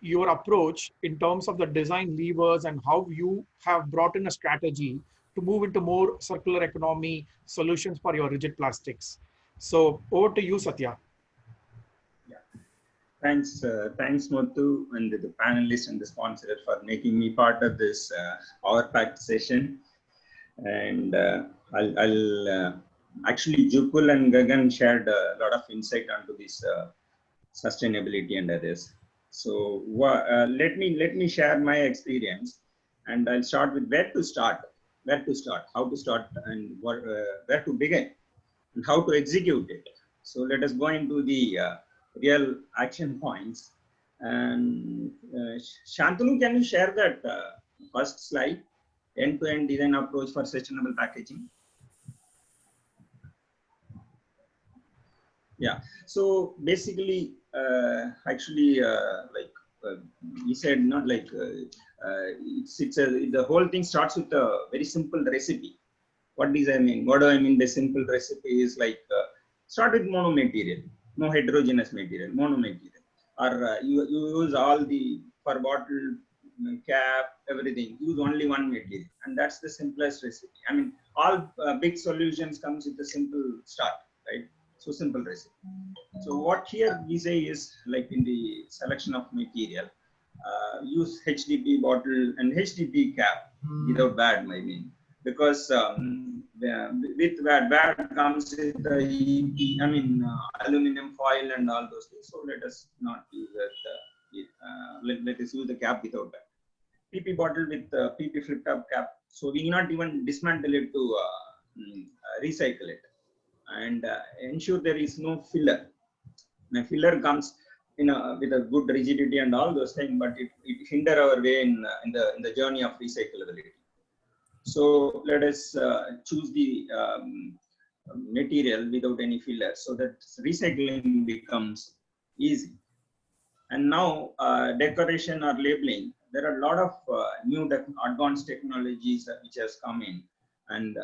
your approach in terms of the design levers and how you have brought in a strategy to move into more circular economy solutions for your rigid plastics? So over to you, Satya. Yeah. Thanks, Muthu, and the panelists and the sponsor for making me part of this hour-packed session. And I'll actually, Jikul and Gagan shared a lot of insight onto this sustainability and others. So let me share my experience, and I'll start with where to start, how to start, and where to begin, and how to execute it. So let us go into the real action points. And Shantanu, can you share that first slide, end-to-end design approach for sustainable packaging? Yeah. So basically, he said, not like the whole thing starts with a very simple recipe. What do I mean? What do I mean by simple recipe is like start with monomaterial, no heterogeneous material, monomaterial, or you use all the for bottle, cap, everything. Use only one material, and that's the simplest recipe. I mean, all big solutions comes with a simple start, right? So simple recipe. So what here we say is like in the selection of material, use HDP bottle and HDP cap without bad, I mean, because with bad comes with the EP, aluminum foil and all those things. So let us not use that. Let us use the cap without that. PP bottle with PP flip top cap. So we not even dismantle it to recycle it. And ensure there is no filler. Now, filler comes with a good rigidity and all those things, but it hinder our way in the journey of recyclability. So let us choose the material without any filler, so that recycling becomes easy. And now decoration or labeling, there are a lot of new advanced technologies which has come in. And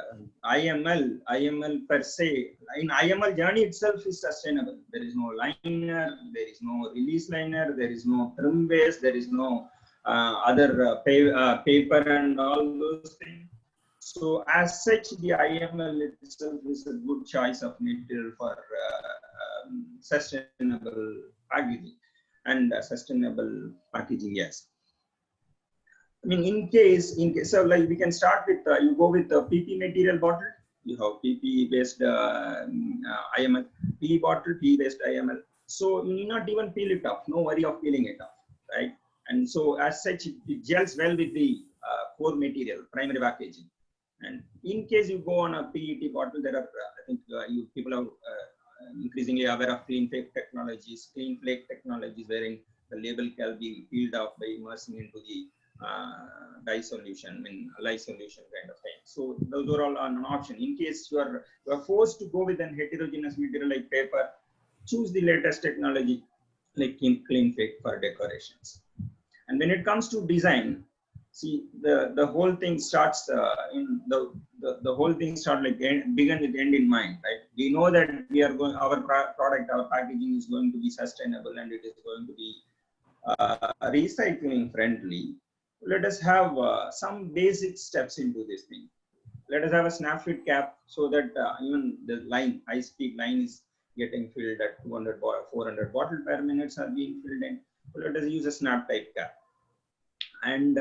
IML per se, in IML journey itself is sustainable. There is no liner, there is no release liner, there is no trim base, there is no other paper and all those things. So as such, the IML itself is a good choice of material for sustainable packaging and sustainable packaging. Yes. I mean, in case, so like we can start with, you go with the PP material bottle, you have PP based IML, PE bottle, PE based IML. So you need not even peel it off, no worry of peeling it off, right? And so as such, it gels well with the core material, primary packaging. And in case you go on a PET bottle, there are, I think you people are increasingly aware of clean flake technologies, wherein the label can be peeled off by immersing into the dye solution, I mean lye solution kind of thing. So those are all an option. In case you are forced to go with an heterogeneous material like paper, choose the latest technology like clean flake for decorations. And when it comes to design, see the whole thing starts in the whole thing start like begin with end in mind, right? We know that we are going, our product, our packaging is going to be sustainable and it is going to be recycling friendly. Let us have some basic steps into this thing. Let us have a snap fit cap so that even the line, high speed line is getting filled at 200 or 400 bottle per minute are being filled in. So let us use a snap type cap. And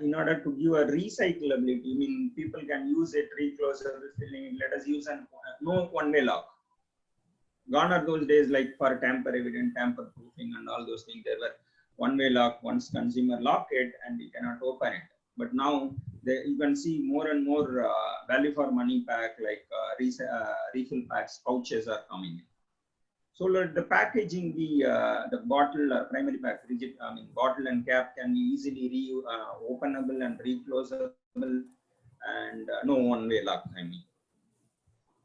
in order to give a recyclability, I mean, people can use it, recloser, refilling. Let us use no one-way lock. Gone are those days like for tamper evident, tamper proofing and all those things. There were one-way lock, once consumer lock it and you cannot open it. But now you can see more and more value for money pack like refill packs, pouches are coming in. So let the packaging, the bottle or primary pack, rigid, I mean bottle and cap can be easily openable and reclosable and no one-way lock, I mean.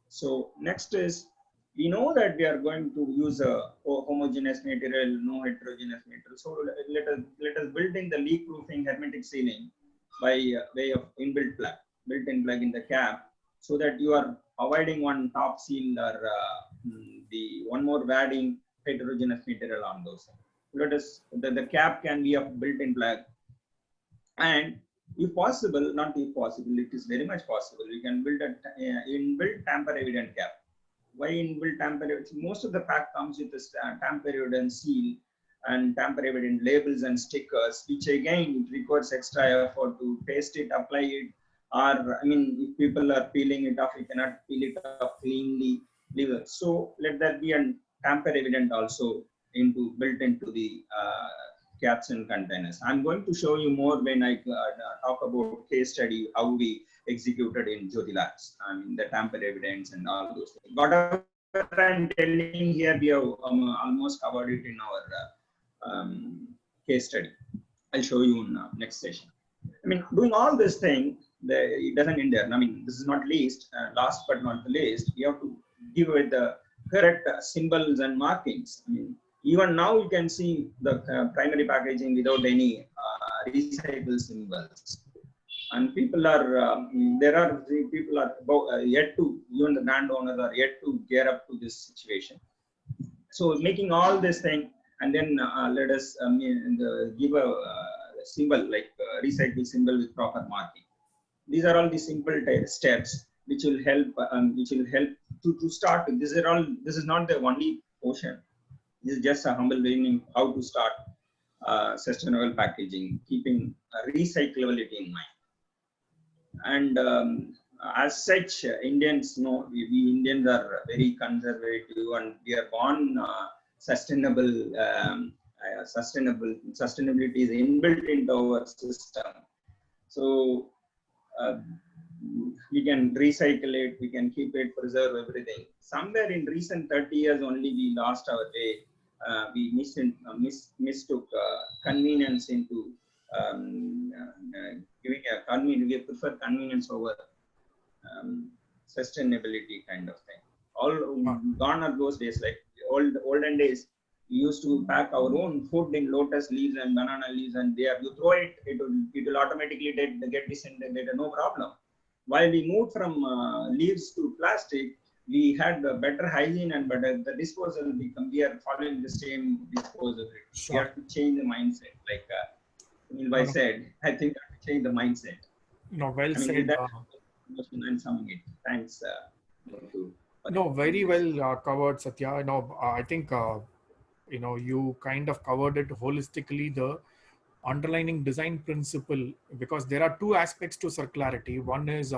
So next is, we know that we are going to use a homogeneous material, no heterogeneous material. So let us build in the leak proofing hermetic sealing by way of inbuilt plug, built-in plug in the cap, so that you are avoiding one top seal or the one more wadding heterogeneous material on those. Let us the cap can be of built-in plug, and if possible, not if possible, it is very much possible. We can build an inbuilt tamper evident cap. Why inbuilt tamper evident? Most of the pack comes with this tamper evident seal and tamper evident labels and stickers, which again it requires extra effort to paste it, apply it, or I mean, if people are peeling it off, you cannot peel it off cleanly. So let that be a tamper evident also built into the caps and containers. I'm going to show you more when I talk about case study, how we executed in Jyoti Labs. I mean, the tamper evidence and all those things. Whatever I'm telling here, we have almost covered it in our case study. I'll show you in next session. I mean, doing all this thing, it doesn't end there. I mean, this is not least, last but not the least, you have to give it the correct symbols and markings. I mean, even now you can see the primary packaging without any recycled symbols. And people are, people are yet to, even the brand owners are yet to gear up to this situation. So making all this thing, and then let us give a symbol like recycle symbol with proper marking. These are all the simple steps which will help to start with. This is not the only portion. This is just a humble beginning how to start sustainable packaging, keeping recyclability in mind. And as such, Indians know, we Indians are very conservative and we are born sustainable. Sustainability is inbuilt into our system. So we can recycle it, we can keep it, preserve everything. Somewhere in recent 30 years only we lost our way. We mistook convenience into giving a convenience. We prefer convenience over sustainability kind of thing. All gone are those days, like olden days. We used to pack our own food in lotus leaves and banana leaves, and there you throw it, it will automatically get disintegrated, no problem. While we moved from leaves to plastic, we had better hygiene and better the disposal. We are following the same disposal. Sure. We have to change the mindset. Like Nilbhai said, I think we have to change the mindset. Well I mean, said. with that, I'm summing it. Thanks. No, very well covered, Satya. I think you kind of covered it holistically. The underlining design principle, because there are two aspects to circularity. One is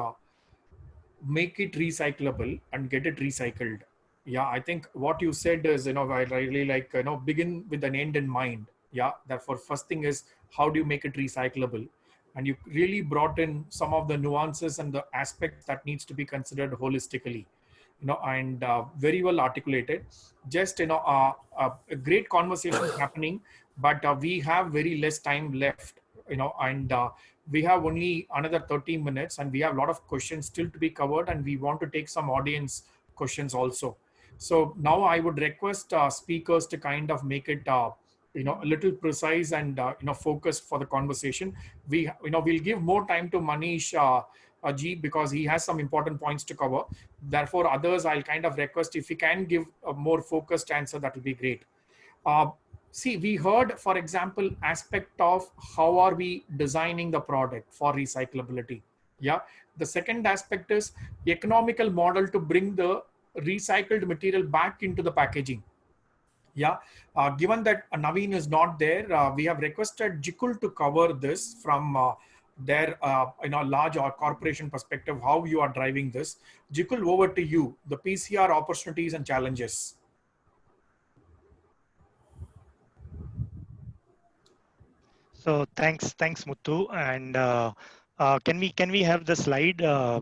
make it recyclable and get it recycled. Yeah, I think what you said is, I really like, begin with an end in mind. Yeah, therefore first thing is, how do you make it recyclable? And you really brought in some of the nuances and the aspects that needs to be considered holistically, and very well articulated. Just a great conversation happening, but we have very less time left, and we have only another 30 minutes, and we have a lot of questions still to be covered, and we want to take some audience questions also. So now I would request speakers to kind of make it a little precise and focused for the conversation. We'll give more time to Manish Ji, because he has some important points to cover. Therefore, others I'll kind of request, if he can give a more focused answer, that will be great. See, we heard, for example, aspect of how are we designing the product for recyclability. Yeah. The second aspect is the economical model to bring the recycled material back into the packaging. Yeah. Given that Naveen is not there, we have requested Jikul to cover this from their large or corporation perspective, how you are driving this. Jikul, over to you. The PCR opportunities and challenges. So thanks Muthu, and can we have the slide,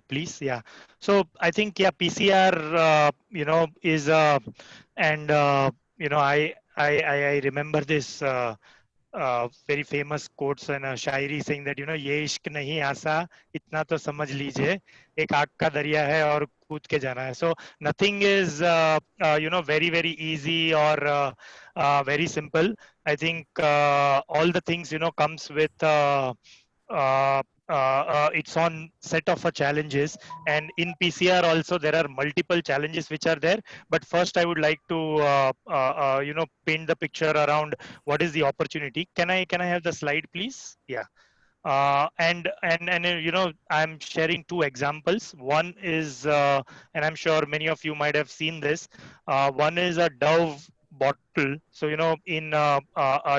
please? Yeah. So I think, yeah, PCR, is and I remember this very famous quotes and a Shayari saying that, ये इश्क नहीं आसा इतना तो समझ लीजिए एक आग का दरिया है और कूद के जाना है. So nothing is very very easy or very simple. I think all the things comes with its own set of challenges, and in PCR also there are multiple challenges which are there. But first I would like to paint the picture around what is the opportunity. Can I have the slide, please? Yeah. And I'm sharing two examples. One is and I'm sure many of you might have seen this. One is a Dove bottle. So in a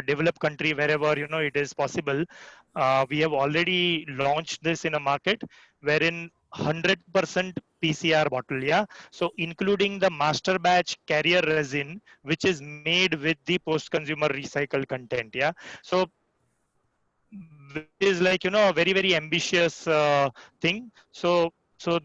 developed country, wherever it is possible, we have already launched this in a market wherein 100% PCR bottle, yeah. So including the master batch carrier resin, which is made with the post-consumer recycled content, yeah. So is like a very very ambitious thing. So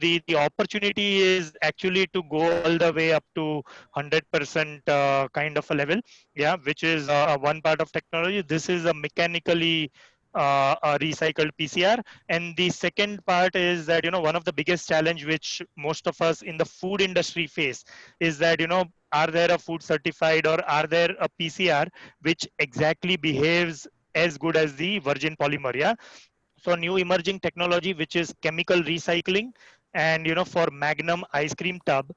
the opportunity is actually to go all the way up to 100% kind of a level, yeah, which is one part of technology. This is a mechanically a recycled PCR. And the second part is that one of the biggest challenge which most of us in the food industry face is that are there a food certified or are there a PCR which exactly behaves as good as the virgin polymer, yeah. So new emerging technology which is chemical recycling. And for Magnum ice cream tub,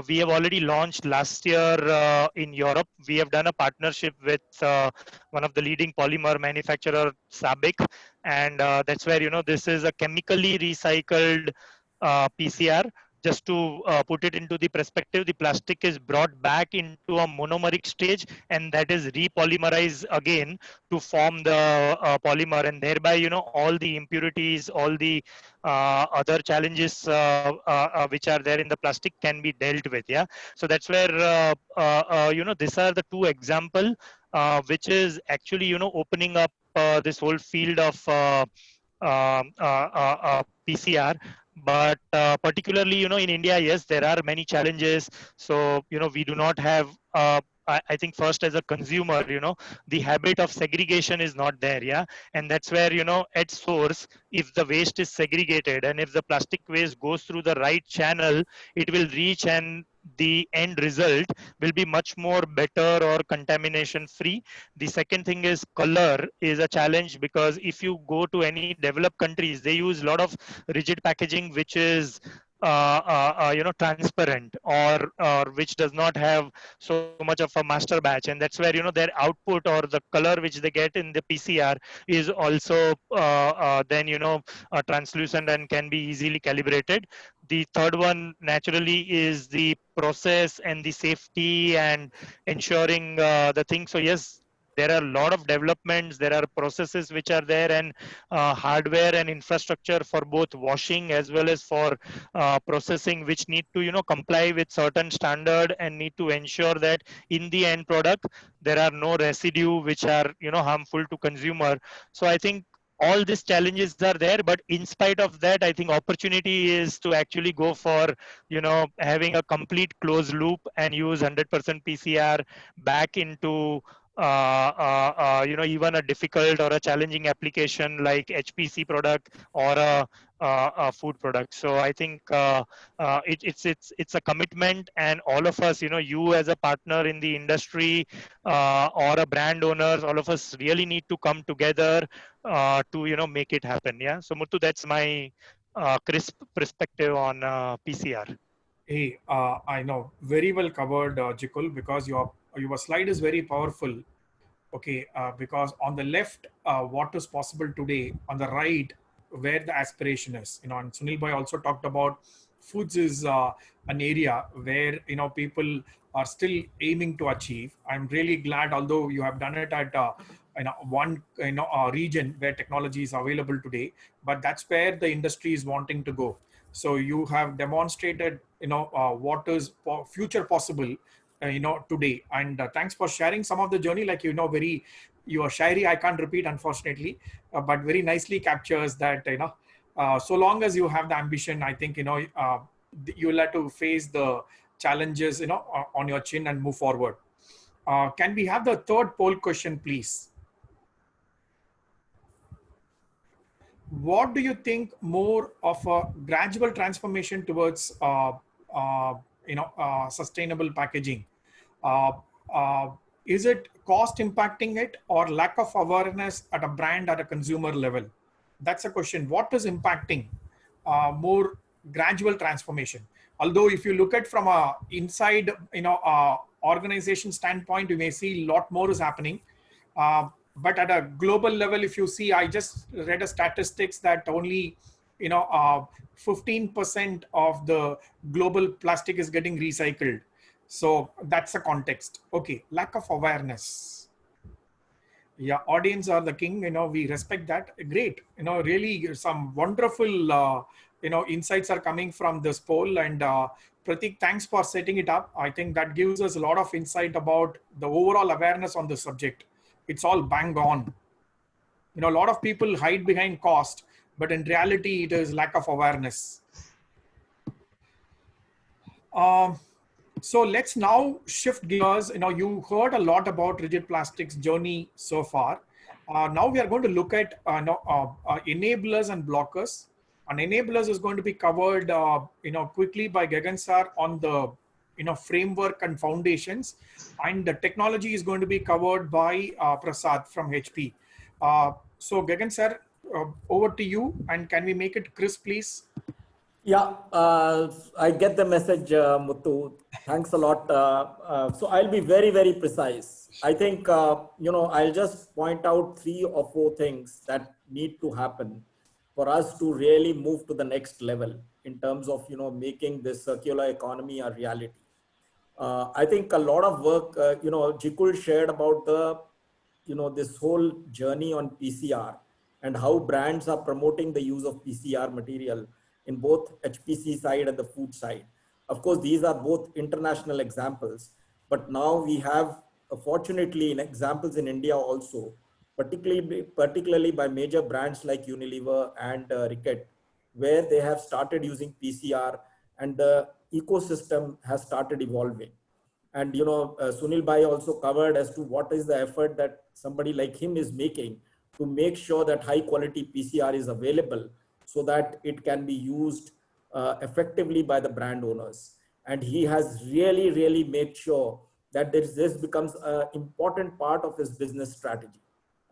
we have already launched last year in Europe. We have done a partnership with one of the leading polymer manufacturer, Sabic, and that's where this is a chemically recycled PCR. Just to put it into the perspective, the plastic is brought back into a monomeric stage, and that is repolymerized again to form the polymer, and thereby all the impurities, all the other challenges which are there in the plastic can be dealt with, yeah. So that's where these are the two example which is actually opening up this whole field of PCR. But particularly in India, yes, there are many challenges. So we do not have I think first as a consumer, the habit of segregation is not there, yeah. And that's where at source, if the waste is segregated and if the plastic waste goes through the right channel, it will reach, and the end result will be much more better or contamination free. The second thing is color is a challenge, because if you go to any developed countries, they use a lot of rigid packaging which is transparent, or which does not have so much of a master batch, and that's where their output or the color which they get in the PCR is also then translucent and can be easily calibrated. The third one naturally is the process and the safety and ensuring the thing. So yes, there are a lot of developments, there are processes which are there, and hardware and infrastructure for both washing as well as for processing, which need to comply with certain standard and need to ensure that in the end product there are no residue which are harmful to consumer. So I think all these challenges are there, but in spite of that, I think opportunity is to actually go for having a complete closed loop and use 100% PCR back into even a difficult or a challenging application like HPC product or a food product. So I think it's a commitment, and all of us, you as a partner in the industry or a brand owner, all of us really need to come together to make it happen. Yeah. So Muthu, that's my crisp perspective on PCR. Hey, I know very well covered, Jikul, because your slide is very powerful. Okay, because on the left, what is possible today, on the right, where the aspiration is. And Sunil Bhai also talked about foods is an area where people are still aiming to achieve. I'm really glad, although you have done it at one region where technology is available today, but that's where the industry is wanting to go. So you have demonstrated what is future possible today, and thanks for sharing some of the journey, like very your shairi I can't repeat, unfortunately, but very nicely captures that so long as you have the ambition, I think you'll have to face the challenges on your chin and move forward. Can we have the third poll question, please? What do you think more of a gradual transformation towards sustainable packaging? Is it cost impacting it, or lack of awareness at a brand, at a consumer level? That's a question. What is impacting more gradual transformation? Although if you look at from a inside organization standpoint, you may see a lot more is happening. But at a global level, if you see, I just read a statistics that only 15% of the global plastic is getting recycled. So that's the context. Okay, lack of awareness. Yeah, audience are the king. We respect that. Great. Really some wonderful insights are coming from this poll. And Pratik, thanks for setting it up. I think that gives us a lot of insight about the overall awareness on the subject. It's all bang on. A lot of people hide behind cost, but in reality, it is lack of awareness. So let's now shift gears. You heard a lot about rigid plastics journey so far. Now we are going to look at enablers and blockers. And enablers is going to be covered, quickly by Gagan sir on the framework and foundations, and the technology is going to be covered by Prasad from HP. So Gagan sir, over to you, and can we make it crisp, please? Yeah, I get the message, Muthu. Thanks a lot. So I'll be very, very precise. I think, I'll just point out 3 or 4 things that need to happen for us to really move to the next level in terms of, making this circular economy a reality. I think a lot of work, Jikul shared about this whole journey on PCR and how brands are promoting the use of PCR material in both HPC side and the food side. Of course, these are both international examples, but now we have, fortunately, examples in India also, particularly by major brands like Unilever and Reckitt, where they have started using PCR and the ecosystem has started evolving. And Sunil Bhai also covered as to what is the effort that somebody like him is making to make sure that high quality PCR is available so that it can be used effectively by the brand owners. And he has really, really made sure that this becomes an important part of his business strategy.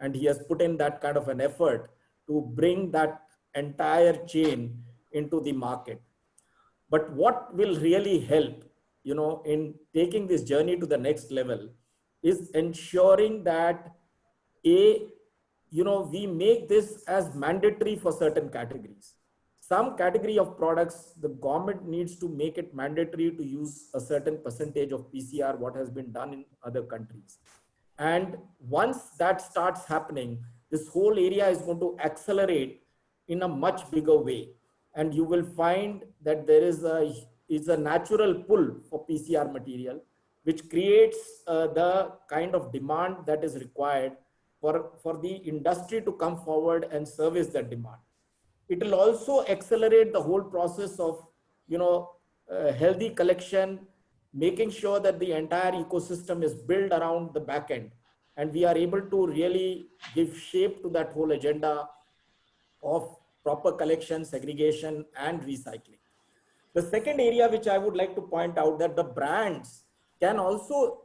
And he has put in that kind of an effort to bring that entire chain into the market. But what will really help, in taking this journey to the next level is ensuring that we make this as mandatory for certain categories. Some category of products, the government needs to make it mandatory to use a certain percentage of PCR, what has been done in other countries. And once that starts happening, this whole area is going to accelerate in a much bigger way. And you will find that there is a natural pull for PCR material, which creates the kind of demand that is required for the industry to come forward and service that demand. It will also accelerate the whole process of, healthy collection, making sure that the entire ecosystem is built around the back end. And we are able to really give shape to that whole agenda of proper collection, segregation, and recycling. The second area which I would like to point out, that the brands can also,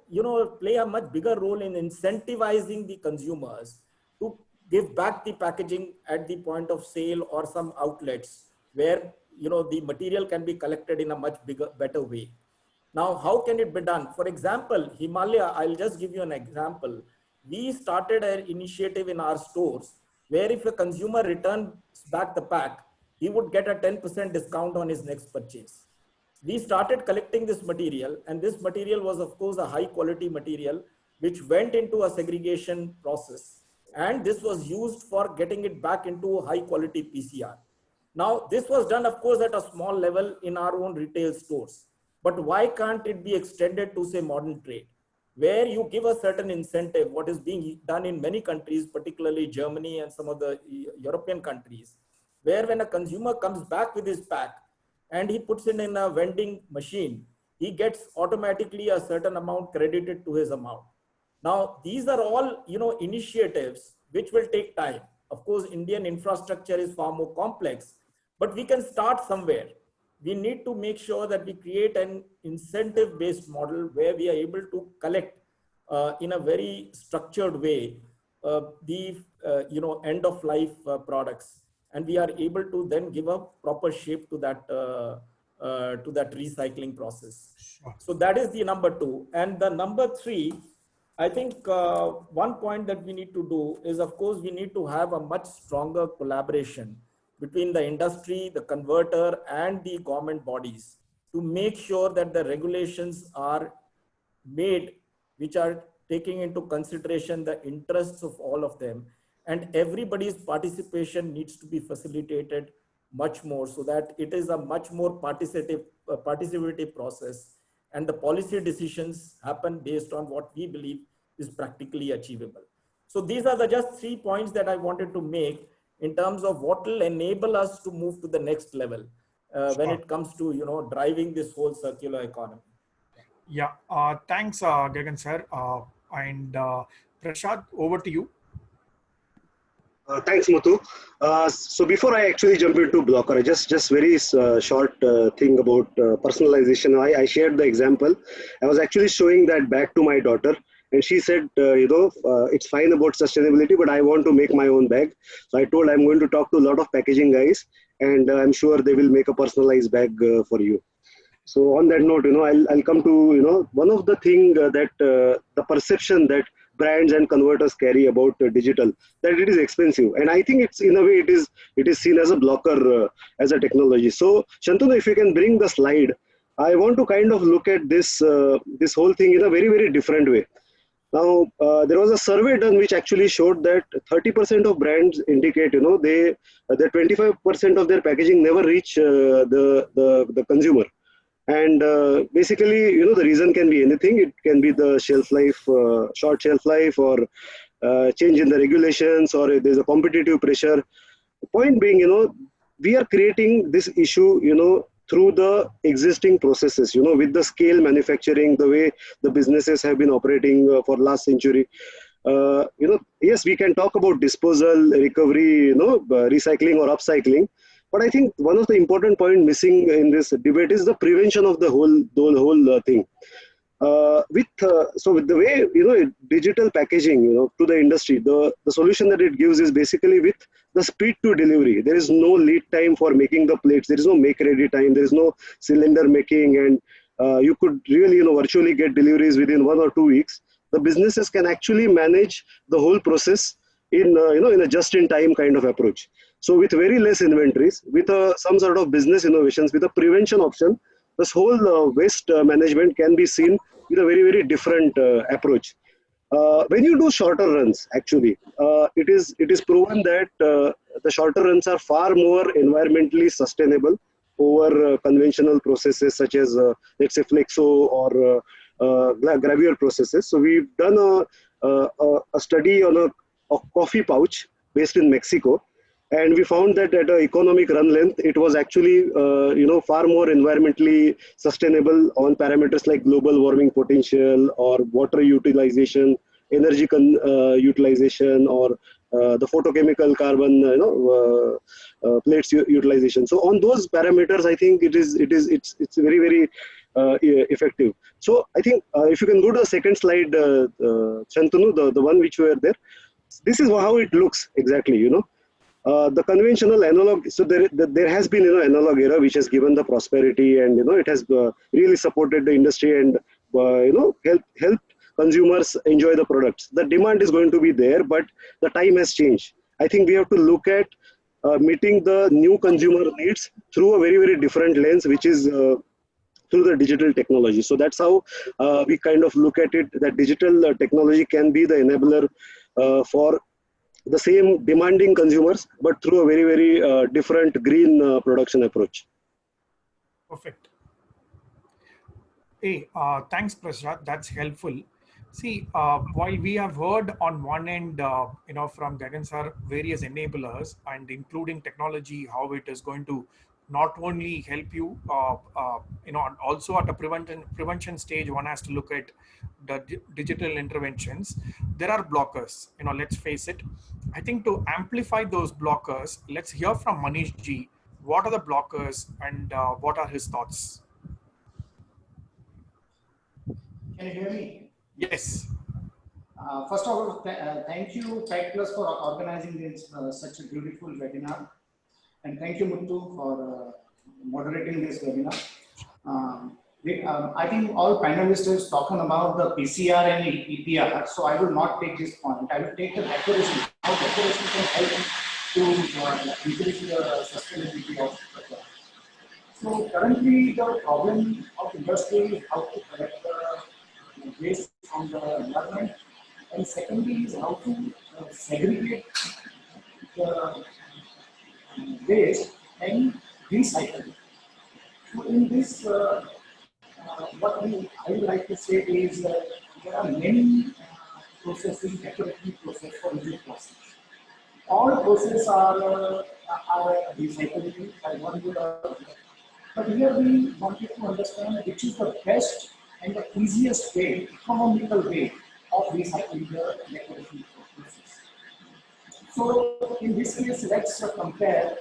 play a much bigger role in incentivizing the consumers to give back the packaging at the point of sale or some outlets where, the material can be collected in a much better way. Now, how can it be done? For example, Himalaya, I'll just give you an example. We started an initiative in our stores where if a consumer returns back the pack, he would get a 10% discount on his next purchase. We started collecting this material, and this material was, of course, a high quality material, which went into a segregation process. And this was used for getting it back into a high quality PCR. Now, this was done, of course, at a small level in our own retail stores. But why can't it be extended to, say, modern trade, where you give a certain incentive, what is being done in many countries, particularly Germany and some of the European countries, where when a consumer comes back with his pack and he puts it in a vending machine, he gets automatically a certain amount credited to his amount. Now, these are all, initiatives which will take time. Of course, Indian infrastructure is far more complex, but we can start somewhere. We need to make sure that we create an incentive-based model where we are able to collect in a very structured way the end-of-life products, and we are able to then give a proper shape to that recycling process. Sure. So that is the number 2. And the number 3, I think one point that we need to do is, of course, we need to have a much stronger collaboration between the industry, the converter, and the government bodies to make sure that the regulations are made which are taking into consideration the interests of all of them. And everybody's participation needs to be facilitated much more so that it is a much more participative process, and the policy decisions happen based on what we believe is practically achievable. So these are the just 3 points that I wanted to make in terms of what will enable us to move to the next level when it comes to, driving this whole circular economy. Yeah, thanks, Gagan sir. And Prashad, over to you. Thanks, Muthu. So before I actually jump into Blocker, just very short thing about personalization. I shared the example. I was actually showing that back to my daughter, and she said, it's fine about sustainability, but I want to make my own bag. So I told I'm going to talk to a lot of packaging guys, and I'm sure they will make a personalized bag for you. So on that note, I'll come to, one of the thing that the perception that brands and converters carry about digital, that it is expensive. And I think it's, in a way, it is seen as a blocker, as a technology. So Shantanu, if you can bring the slide, I want to kind of look at this, this whole thing in a very, very different way. Now, there was a survey done which actually showed that 30% of brands indicate, that 25% of their packaging never reach the consumer. And basically, the reason can be anything. It can be the shelf life, short shelf life, or change in the regulations, or there's a competitive pressure. The point being, we are creating this issue, through the existing processes, with the scale manufacturing, the way the businesses have been operating for last century. Yes, we can talk about disposal, recovery, recycling or upcycling. But I think one of the important points missing in this debate is the prevention of the whole thing. So with the way, digital packaging, to the industry, the solution that it gives is basically with the speed to delivery. There is no lead time for making the plates. There is no make ready time. There is no cylinder making, and you could really, virtually get deliveries within 1 or 2 weeks. The businesses can actually manage the whole process in, in a just-in-time kind of approach. So with very less inventories, with some sort of business innovations, with a prevention option, this whole waste management can be seen with a very, very different approach. When you do shorter runs, actually, it is proven that the shorter runs are far more environmentally sustainable over conventional processes such as, let's say, flexo or gravure processes. So we've done a study on a coffee pouch based in Mexico. And we found that at an economic run length, it was actually, far more environmentally sustainable on parameters like global warming potential or water utilization, energy utilization, or the photochemical carbon, plates utilization. So on those parameters, I think it's very, very effective. So I think if you can go to the second slide, Shantanu, the one which were there, this is how it looks exactly, the conventional analog, so there has been analog era which has given the prosperity, and it has really supported the industry and helped consumers enjoy the products. The demand is going to be there, but the time has changed. I think we have to look at meeting the new consumer needs through a very, very different lens, which is through the digital technology. So that's how we kind of look at it, that digital technology can be the enabler for the same demanding consumers, but through a very, very different green production approach. Perfect. Hey, thanks, Prasad. That's helpful. See, while we have heard on one end, from Gagan sir, various enablers and including technology, how it is going to not only help you, also at a prevention stage, one has to look at the digital interventions. There are blockers, let's face it. I think to amplify those blockers, let's hear from Manish Ji. What are the blockers and what are his thoughts? Can you hear me? Yes. First of all, thank you, Pact Plus, for organizing this such a beautiful webinar. And thank you, Muthu, for moderating this webinar. I think all panelists have spoken about the PCR and EPR, so I will not take this point. I will take the declaration, how declaration can help to increase the sustainability of the product. So currently the problem of industry is how to collect the waste from the environment, and secondly is how to segregate the waste and recycle it. So in this, what I would like to say is that there are many processing, decorative process for rigid process. All processes are recyclable by one way or another. But here we wanted to understand which is the best and the easiest way, economical way of recycling the decorative process. So in this case, let's compare.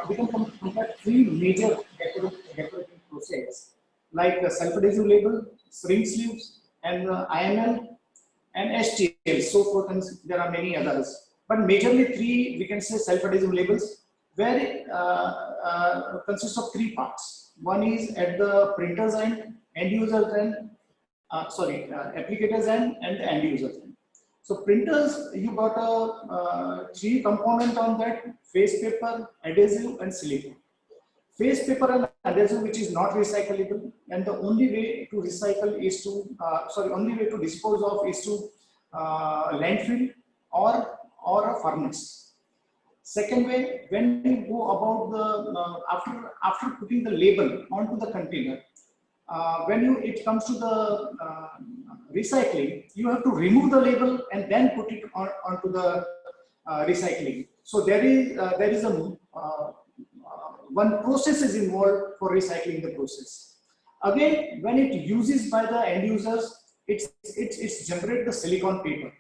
We can compare three major decorative processes like self-adhesive label, spring sleeves, and IML and STL. So forth, and there are many others. But majorly three, we can say self-adhesive labels, where it consists of three parts. One is at the printer's end, end user's end, applicators end, and the end user's end. So printers, you got a three component on that: face paper, adhesive, and silicone. Face paper and adhesive, which is not recyclable, and the only way to recycle is to only way to dispose of is to landfill or a furnace. Second way, when you go about the after putting the label onto the container, when it comes to the recycling, you have to remove the label and then put it onto the recycling. So there is a one process is involved for recycling the process. Again, when it uses by the end users, it's generate the silicone paper.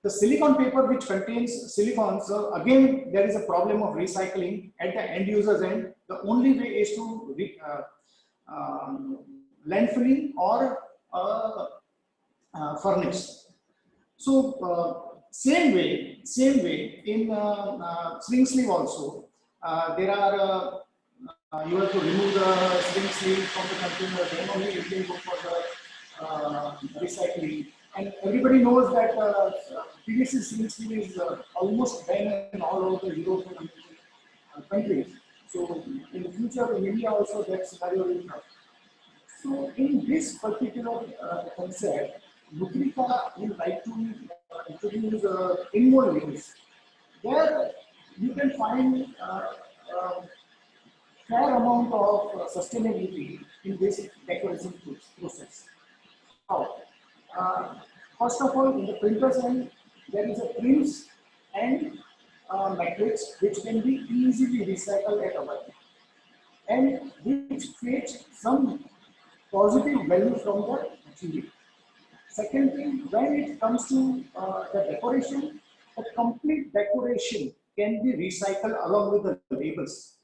The silicone paper which contains silicone, so again there is a problem of recycling at the end user's end. The only way is to landfilling or furnace. So same way in swing sleeve also, there are you have to remove the swing sleeve from the container, then only you can go for the recycling. And everybody knows that PVC swing sleeve is almost banned in all over the European countries. So in the future, in India also that scenario will come. So in this particular concept, Nutrica would like to introduce involvements where you can find fair amount of sustainability in this decoration process. How? First of all, in the printer's end, there is a prints and matrix which can be easily recycled at our end, and which creates some positive value from the material. Second thing, when it comes to the decoration, the complete decoration can be recycled along with the labels.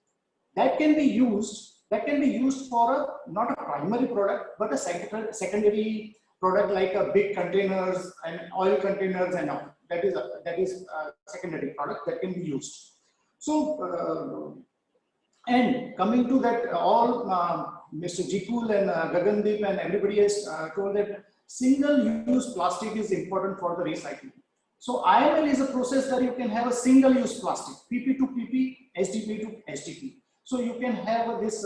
That can be used for not a primary product, but a secondary product like a big containers and oil containers and all. That is a secondary product that can be used. So, and coming to that, all Mr. Jikul and Gagandeep and everybody has told that single-use plastic is important for the recycling. So IML is a process that you can have a single-use plastic, PP to PP, SDP to SDP. So you can have this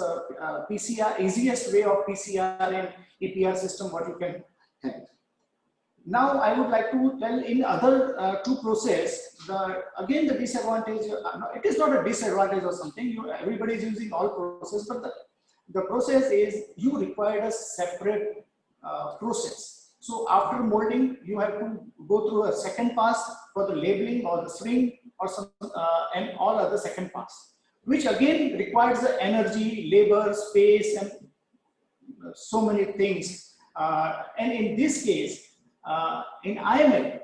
PCR, easiest way of PCR and EPR system what you can have. Now I would like to tell in other two process, again the disadvantage, it is not a disadvantage or something, everybody is using all process, but the process is you require a separate process. So after molding, you have to go through a second pass for the labeling or the swing or some and all other second pass, which again requires the energy, labor, space, and so many things. And in this case, in IML,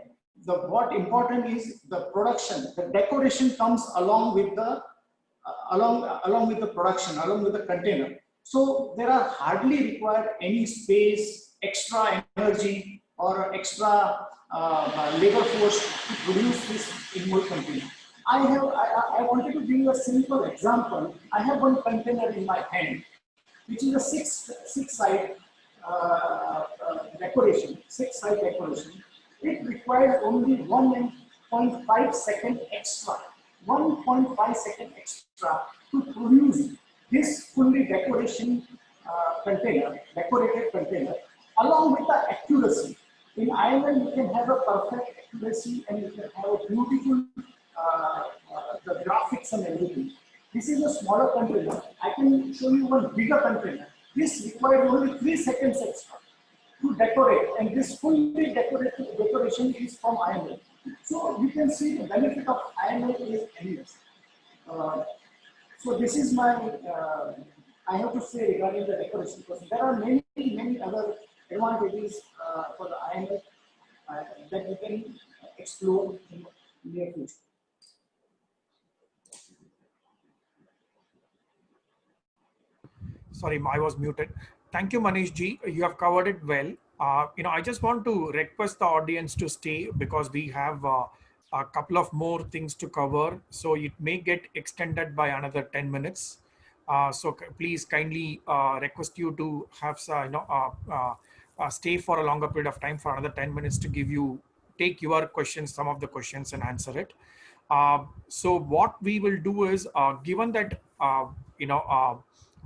what important is the production. The decoration comes along with the along with the production, along with the container. So there are hardly required any space, extra energy, or extra labor force to produce this in-mold container. I wanted to give you a simple example. I have one container in my hand, which is a six-side decoration, six-side decoration. It requires only 1.5 second extra, 1.5 second extra to produce this fully decorated container, along with the accuracy. In IML, you can have a perfect accuracy and you can have a beautiful the graphics and everything. This is a smaller container. I can show you one bigger container. This requires only 3 seconds extra to decorate, and this fully decorated decoration is from IML. So you can see the benefit of IML is endless. So this is my I have to say regarding the decoration process. There are many other advantages for the IML that we can explore in the near future. Sorry, I was muted. Thank you, Manish ji. You have covered it well. I just want to request the audience to stay because we have a couple of more things to cover. So it may get extended by another 10 minutes. So please kindly request you to have stay for a longer period of time for another 10 minutes to take your questions, some of the questions, and answer it. So what we will do is, given that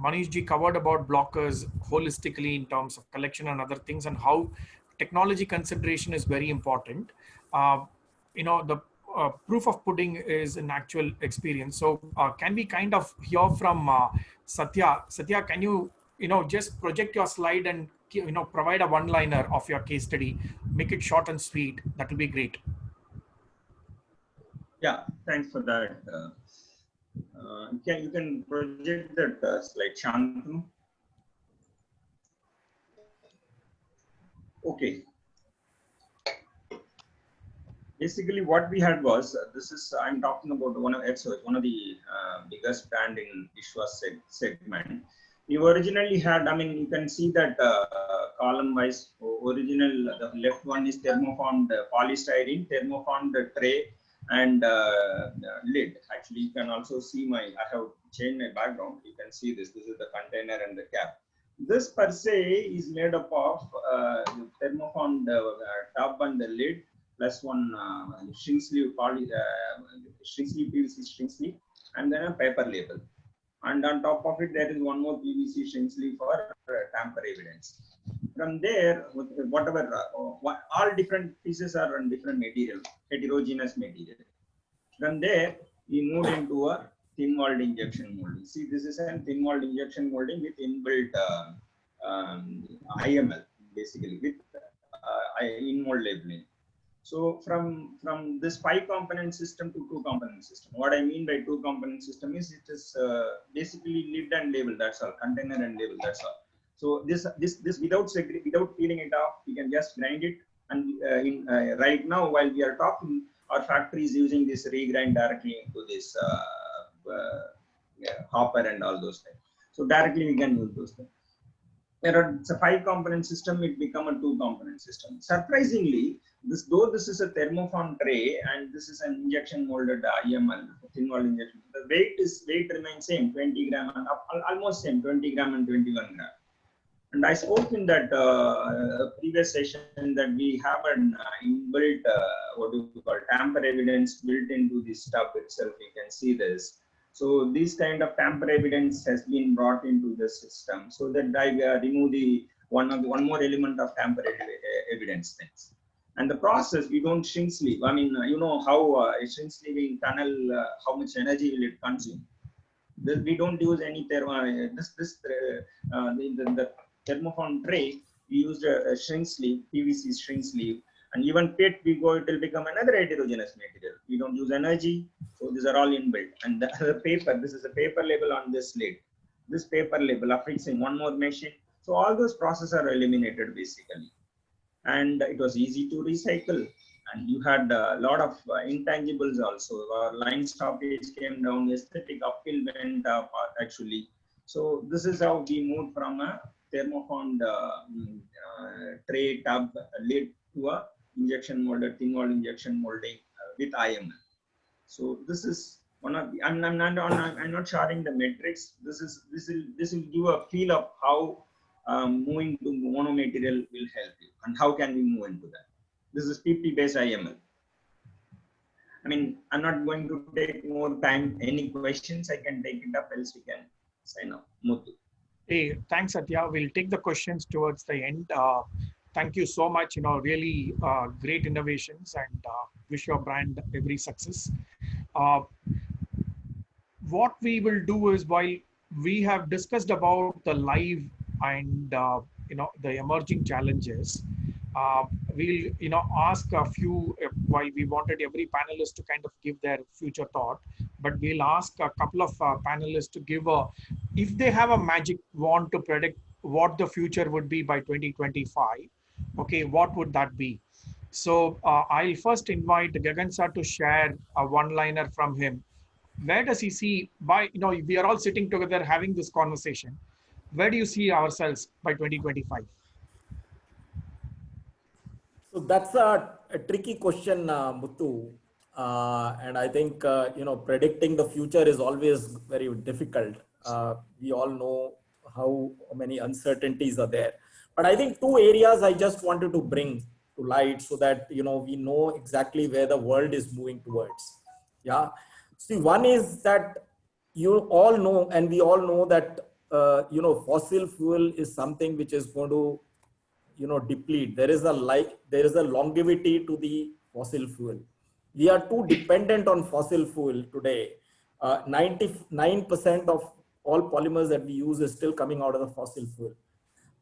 Manish ji covered about blockers holistically in terms of collection and other things, and how technology consideration is very important. The proof of pudding is an actual experience. So can we kind of hear from Satya? Satya, can you just project your slide and provide a one-liner of your case study? Make it short and sweet. That will be great. Yeah, thanks for that. You can project that slide, Shantanu. Okay. Basically, what we had was I'm talking about one of the biggest brand in dishwash segment. We originally had, I mean, you can see that column wise, original, the left one is thermoformed polystyrene, thermoformed tray, and lid. Actually, you can also see I have changed my background. You can see this. This is the container and the cap. This per se is made up of thermoformed top and the lid, plus one shrink sleeve, shrink sleeve, PVC shrink sleeve, and then a paper label. And on top of it, there is one more PVC shrink sleeve for tamper evidence. From there, whatever, all different pieces are on different material, heterogeneous material. From there, we moved into a thin walled injection molding. See, this is a thin walled injection molding with inbuilt IML, basically, with in-mold labeling. So from this 5-component system to 2-component system. What I mean by 2-component system is it is basically lid and label. That's all. Container and label. That's all. So this without peeling it off, we can just grind it. And right now, while we are talking, our factory is using this regrind directly into this hopper and all those things. So directly we can use those things. It's a 5-component system, it become a 2-component system. Surprisingly, though this is a thermoform tray and this is an injection molded IML, thin wall injection, the weight remains same, 20 gram and almost same, 20 gram and 21 gram. And I spoke in that previous session that we have an inbuilt, what do you call, tamper evidence built into the stub itself. You can see this. So this kind of tamper evidence has been brought into the system, so that I remove the one more element of tamper evidence things. And the process, we don't shrink sleeve. I mean, you know how a shrink sleeving tunnel, how much energy will it consume? We don't use any the thermoform tray. We used a shrink sleeve, PVC shrink sleeve. And even PET, it will become another heterogeneous material. We don't use energy, so these are all inbuilt. And the paper, this is a paper label on this lid. This paper label, affixing one more machine. So all those processes are eliminated basically. And it was easy to recycle. And you had a lot of intangibles also. Our line stoppage came down, aesthetic uphill went up actually. So this is how we moved from a thermoformed tray tub lid to a injection molded, thin wall injection molding with IML. So this is one of the, I'm not sharing the metrics. This will give a feel of how moving to monomaterial will help you and how can we move into that. This is PP based IML. I mean, I'm not going to take more time. Any questions I can take it up, else we can sign off. Muthu. Hey, thanks, Satya. We'll take the questions towards the end. Thank you so much. Really great innovations, and wish your brand every success. What we will do is, while we have discussed about the live and the emerging challenges, we'll ask a few. While we wanted every panelist to kind of give their future thought, but we'll ask a couple of panelists to give if they have a magic wand to predict what the future would be by 2025. Okay, what would that be? So I'll first invite Gagan sir to share a one-liner from him. Where does he see, we are all sitting together having this conversation. Where do you see ourselves by 2025? So that's a tricky question, Muthu. And I think, predicting the future is always very difficult. We all know how many uncertainties are there. But I think 2 areas I just wanted to bring to light so that, we know exactly where the world is moving towards. Yeah. See, one is that you all know, and we all know that, fossil fuel is something which is going to, deplete. There is a longevity to the fossil fuel. We are too dependent on fossil fuel today. 99% of all polymers that we use is still coming out of the fossil fuel.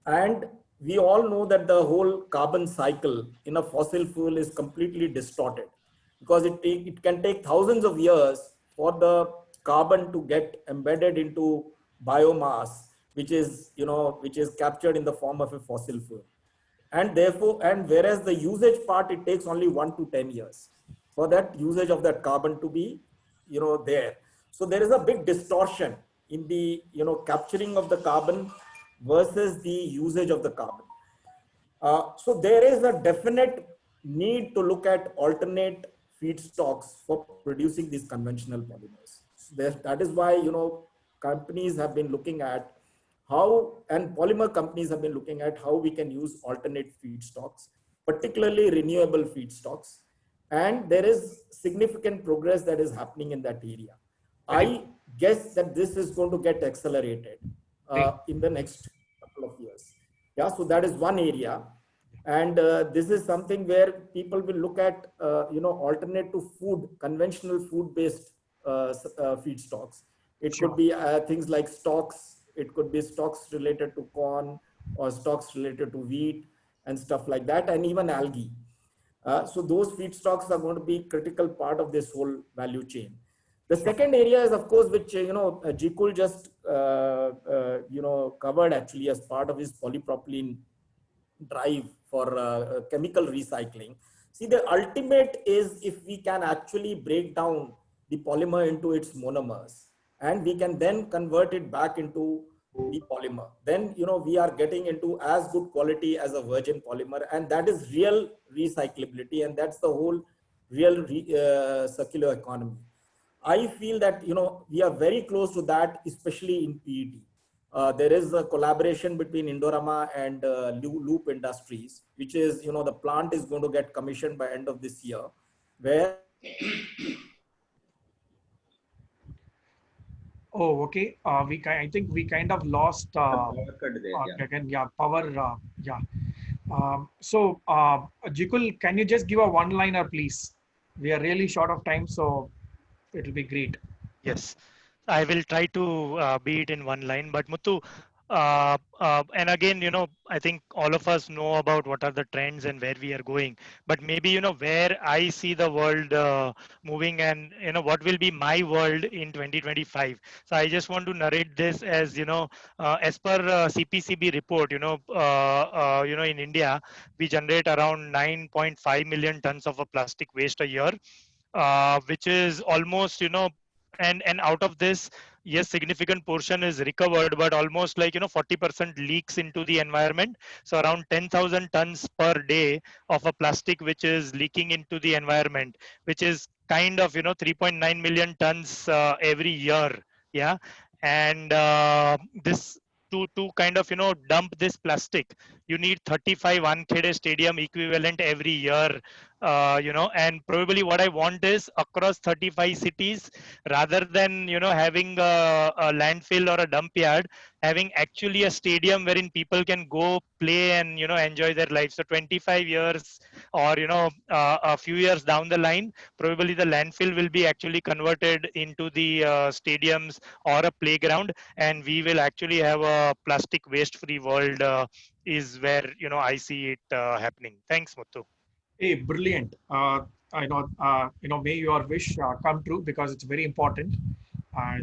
And we all know that the whole carbon cycle in a fossil fuel is completely distorted, because it can take thousands of years for the carbon to get embedded into biomass, which is captured in the form of a fossil fuel. And therefore, whereas the usage part, it takes only 1 to 10 years for that usage of that carbon to be, there. So there is a big distortion in the capturing of the carbon versus the usage of the carbon. So there is a definite need to look at alternate feedstocks for producing these conventional polymers. That is why companies have been looking at how, and polymer companies have been looking at how we can use alternate feedstocks, particularly renewable feedstocks. And there is significant progress that is happening in that area. I guess that this is going to get accelerated in the next couple of years. Yeah, so that is one area. And this is something where people will look at, alternate to food, conventional food-based feedstocks. It could be things like stalks. It could be stalks related to corn or stalks related to wheat and stuff like that, and even algae. So those feedstocks are going to be critical part of this whole value chain. The second area is, of course, which Jikul just covered actually as part of his polypropylene drive for chemical recycling. See, the ultimate is if we can actually break down the polymer into its monomers, and we can then convert it back into the polymer, then we are getting into as good quality as a virgin polymer, and that is real recyclability, and that's the whole real circular economy. I feel that we are very close to that, especially in PET. There is a collaboration between Indorama and Loop Industries, which is the plant is going to get commissioned by end of this year, where Oh, okay. I think we kind of lost Power cut there, yeah. again. Yeah, power. Yeah. So, Jikul, can you just give a one-liner, please? We are really short of time, so it'll be great. Yes, I will try to be it in one line. But Muthu, and again, I think all of us know about what are the trends and where we are going. But maybe, where I see the world moving and, what will be my world in 2025. So I just want to narrate this as, as per CPCB report, in India, we generate around 9.5 million tons of a plastic waste a year, which is almost, and out of this, yes, significant portion is recovered, but almost 40% leaks into the environment. So around 10,000 tons per day of a plastic which is leaking into the environment, which is kind of 3.9 million tons every year. Yeah. And this to kind of dump this plastic, you need 35 Wankhede stadium equivalent every year. And probably what I want is across 35 cities, rather than having a landfill or a dump yard, having actually a stadium wherein people can go play and enjoy their life. So 25 years or a few years down the line, probably the landfill will be actually converted into the stadiums or a playground, and we will actually have a plastic waste free world, is where I see it happening. Thanks, Muthu. Hey, brilliant. May your wish come true, because it's very important.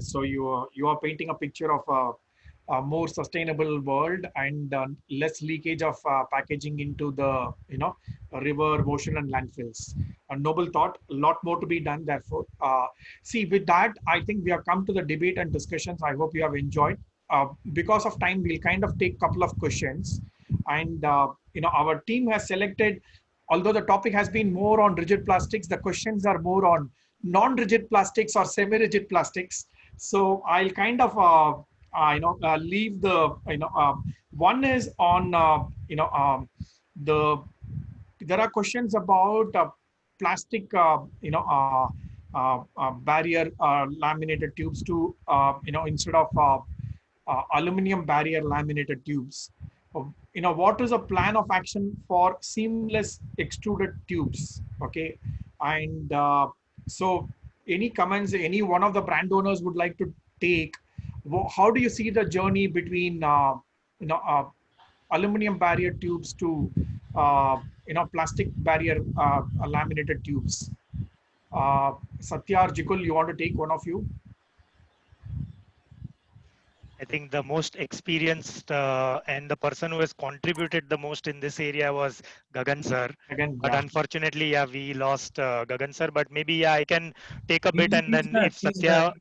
So you are painting a picture of a more sustainable world and less leakage of packaging into the river, ocean, and landfills. A noble thought. A lot more to be done. Therefore, see, with that, I think we have come to the debate and discussions. I hope you have enjoyed. Because of time, we'll kind of take a couple of questions, and our team has selected. Although the topic has been more on rigid plastics, the questions are more on non-rigid plastics or semi-rigid plastics. So I'll kind of leave the one is on there are questions about plastic barrier laminated tubes to instead of aluminum barrier laminated tubes. What is a plan of action for seamless extruded tubes? Okay. And so any comments, any one of the brand owners would like to take, how do you see the journey between, aluminum barrier tubes to, plastic barrier laminated tubes? Satya or Jikul, you want to take one of you? I think the most experienced and the person who has contributed the most in this area was Gagan sir. Again, but unfortunately, yeah, we lost Gagan sir. But maybe I can take a bit, and then if Satya,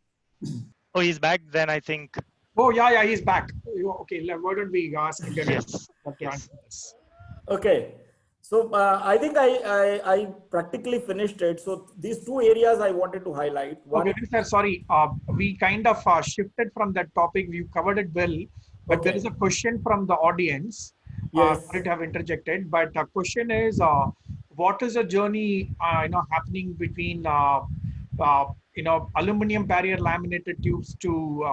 Oh, he's back. Then I think Oh, yeah, he's back. Okay, why don't we ask Gagan yes, to yes. answer this? Okay. So I think I practically finished it. So these two areas I wanted to highlight. One, Okay, sir, sorry. We kind of shifted from that topic. We covered it well, but there okay. is a question from the audience. Yes. Sorry to have interjected, but the question is, what is the journey, happening between, aluminum barrier laminated tubes to,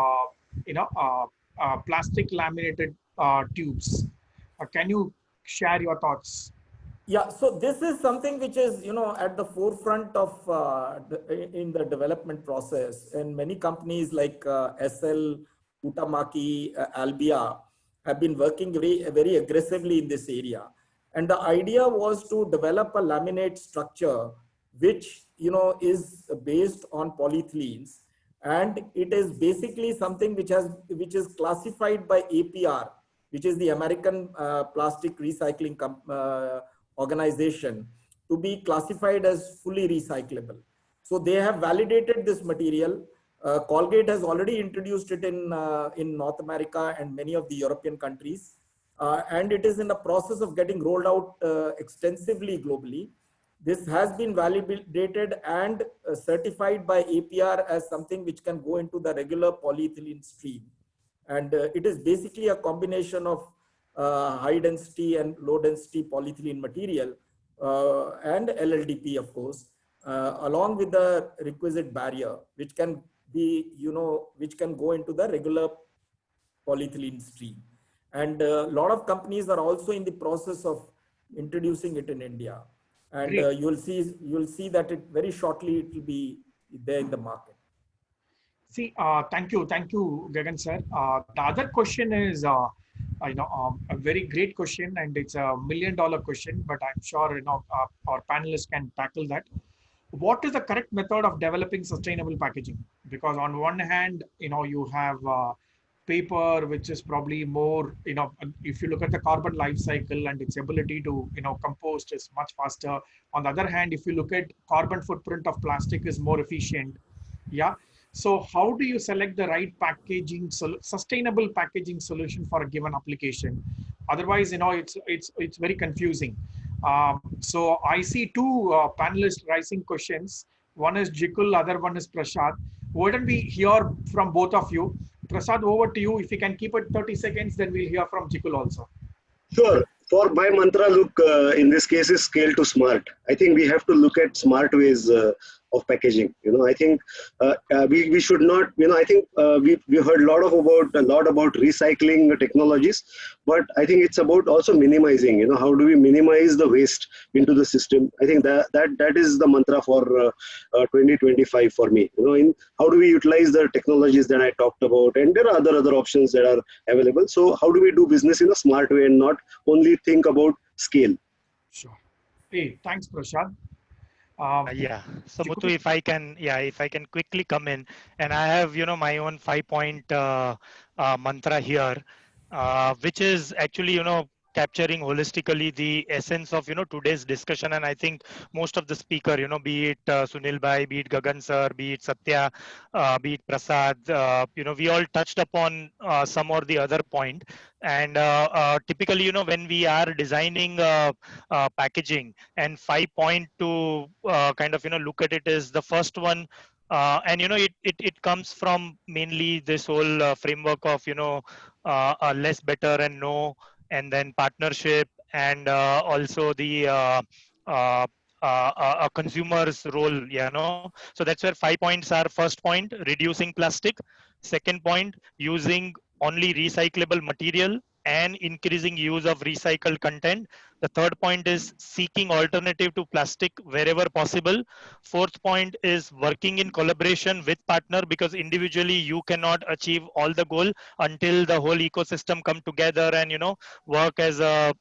plastic laminated tubes? Can you share your thoughts? Yeah, so this is something which is, at the forefront of in the development process. And many companies like SL, Utamaki, Albia have been working very, very aggressively in this area. And the idea was to develop a laminate structure which, is based on polyethylenes. And it is basically something which is classified by APR, which is the American Plastic Recycling Organization, to be classified as fully recyclable. So they have validated this material. Colgate has already introduced it in North America and many of the European countries. And it is in the process of getting rolled out extensively globally. This has been validated and certified by APR as something which can go into the regular polyethylene stream. And it is basically a combination of high density and low density polyethylene material and LLDP, of course, along with the requisite barrier, which can be, which can go into the regular polyethylene stream. And a lot of companies are also in the process of introducing it in India. And you'll see that it very shortly it will be there in the market. See, thank you, Gagan sir. The other question is, a very great question, and it's $1 million question, but I'm sure our panelists can tackle that. What is the correct method of developing sustainable packaging? Because on one hand, you have paper, which is probably more, if you look at the carbon life cycle and its ability to, compost is much faster. On the other hand, if you look at carbon footprint of plastic is more efficient. Yeah. So how do you select the right packaging, sustainable packaging solution for a given application? Otherwise, it's very confusing. So I see two panelists raising questions. One is Jikul, other one is Prashad. Why don't we hear from both of you? Prasad, over to you. If you can keep it 30 seconds, then we'll hear from Jikul also. Sure. For my mantra, look, in this case is scale to smart. I think we have to look at smart ways of packaging. I think we should not. I think we heard a lot about recycling technologies, but I think it's about also minimizing. How do we minimize the waste into the system? I think that is the mantra for 2025 for me. In how do we utilize the technologies that I talked about, and there are other options that are available. So how do we do business in a smart way and not only think about scale? Sure. Hey, thanks, Prashad. Yeah. So Muthu, if I can quickly come in, and I have my own 5-point mantra here, which is actually capturing holistically the essence of today's discussion. And I think most of the speaker, be it Sunil Bhai, be it Gagan sir, be it Satya, be it Prasad, we all touched upon some or the other point. And typically, when we are designing packaging, and 5-point to kind of look at it is the first one. And it comes from mainly this whole framework of less, better, and no, and then partnership, and also the a consumer's role. So that's where 5 points are. First point, reducing plastic. Second point, using only recyclable material and increasing use of recycled content. The third point is seeking alternative to plastic wherever possible. Fourth point is working in collaboration with partner, because individually you cannot achieve all the goal until the whole ecosystem come together and work as a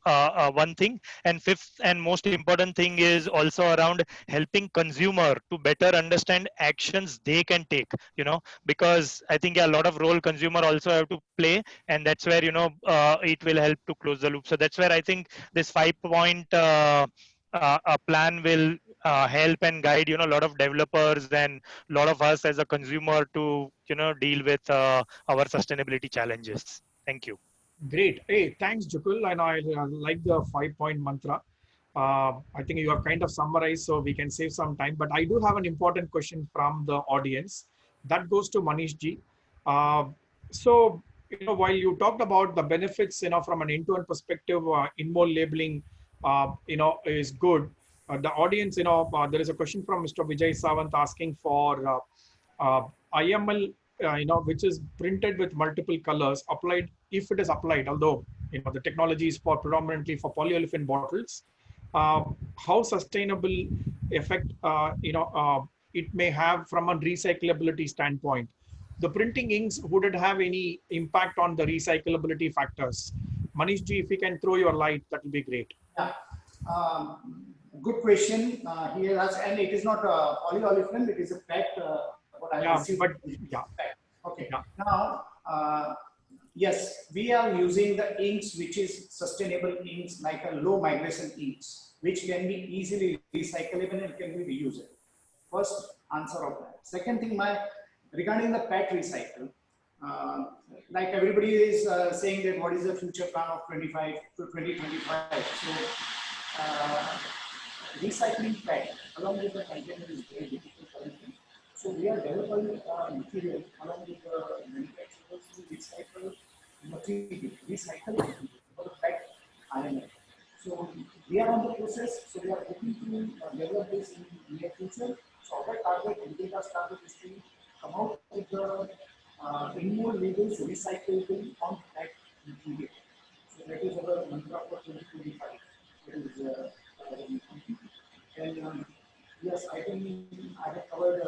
one thing. And fifth and most important thing is also around helping consumer to better understand actions they can take, because I think a lot of role consumer also have to play, and that's where it will help to close the loop. So that's where I think this 5-point a plan will help and guide, a lot of developers and a lot of us as a consumer to, deal with our sustainability challenges. Thank you. Great. Hey, thanks, Jukul. And I like the 5-point mantra. I think you have kind of summarized, so we can save some time. But I do have an important question from the audience that goes to Manish ji. So, while you talked about the benefits, from an end-to-end perspective, InMode labeling, is good. The audience, there is a question from Mr. Vijay Sawant asking for IML, which is printed with multiple colors applied, if it is applied, although, the technology is for predominantly for polyolefin bottles. How sustainable effect, it may have from a recyclability standpoint. The printing inks, would it have any impact on the recyclability factors? Manish ji, if you can throw your light, that will be great. Yeah. Good question. Here, and it is not polyolefin, it is a PET. What I received. Yeah. Okay. Yeah. Now, yes, we are using the inks, which is sustainable inks, like a low migration inks, which can be easily recyclable and can be reusable. First answer of that. Second thing, regarding the PET recycle, like everybody is saying that what is the future plan of 25 to 2025. So recycling PET along with the container is very difficult currently. So we are developing material along with the manufacturers to recycle material, for the PET IML. So we are on the process. So we are hoping to develop this in the near future. So our target and data target is to come out with the InMode labels recyclable on PET material. So that is our mantra for 2025. And yes, I think I have covered.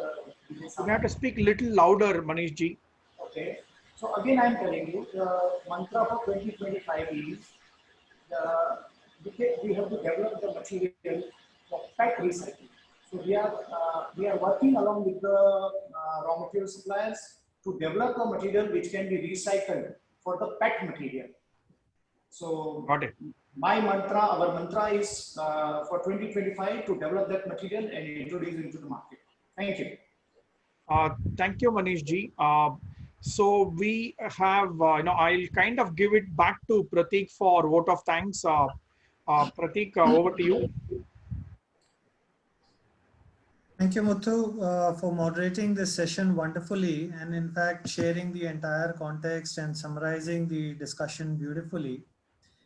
You have to speak a little louder, Manish ji. Okay. So again, I am telling you, the mantra for 2025 is we have to develop the material for PET recycling. So we are working along with the raw material suppliers to develop a material which can be recycled for the PET material. So Got it. our mantra is for 2025 to develop that material and introduce it into the market. Thank you. Thank you, Manish ji. So we have, I'll kind of give it back to Pratik for vote of thanks. Pratik, over to you. Thank you, Muthu, for moderating this session wonderfully and in fact sharing the entire context and summarizing the discussion beautifully.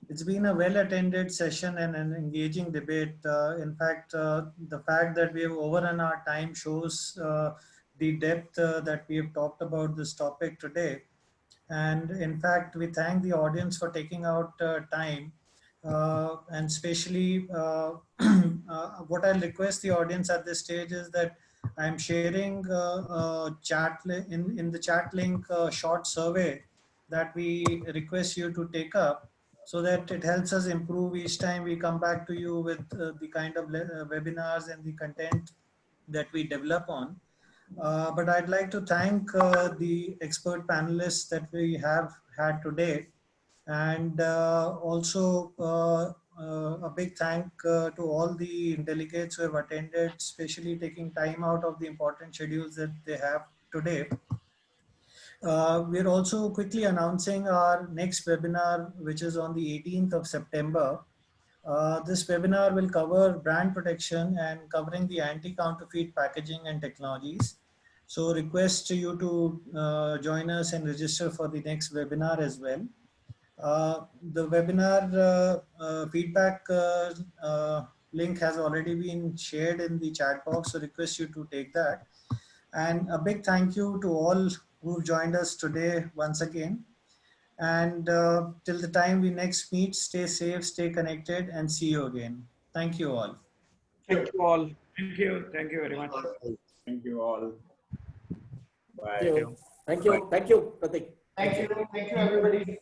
It's been a well-attended session and an engaging debate. In fact, the fact that we have overrun our time shows the depth that we have talked about this topic today. And in fact, we thank the audience for taking out time. And especially what I'll request the audience at this stage is that I'm sharing in the chat link a short survey that we request you to take up so that it helps us improve each time we come back to you with the kind of webinars and the content that we develop on. But I'd like to thank the expert panelists that we have had today. And also a big thank to all the delegates who have attended, especially taking time out of the important schedules that they have today. We're also quickly announcing our next webinar, which is on the 18th of September. This webinar will cover brand protection and covering the anti-counterfeit packaging and technologies. So request you to join us and register for the next webinar as well. The webinar feedback link has already been shared in the chat box, so request you to take that. And a big thank you to all who've joined us today once again. And till the time we next meet, stay safe, stay connected, and see you again. Thank you all. Thank you all. Thank you. Thank you very much. Thank you all. Bye. Thank you. Thank you. Thank you, Pratik. Thank you. Thank you, everybody.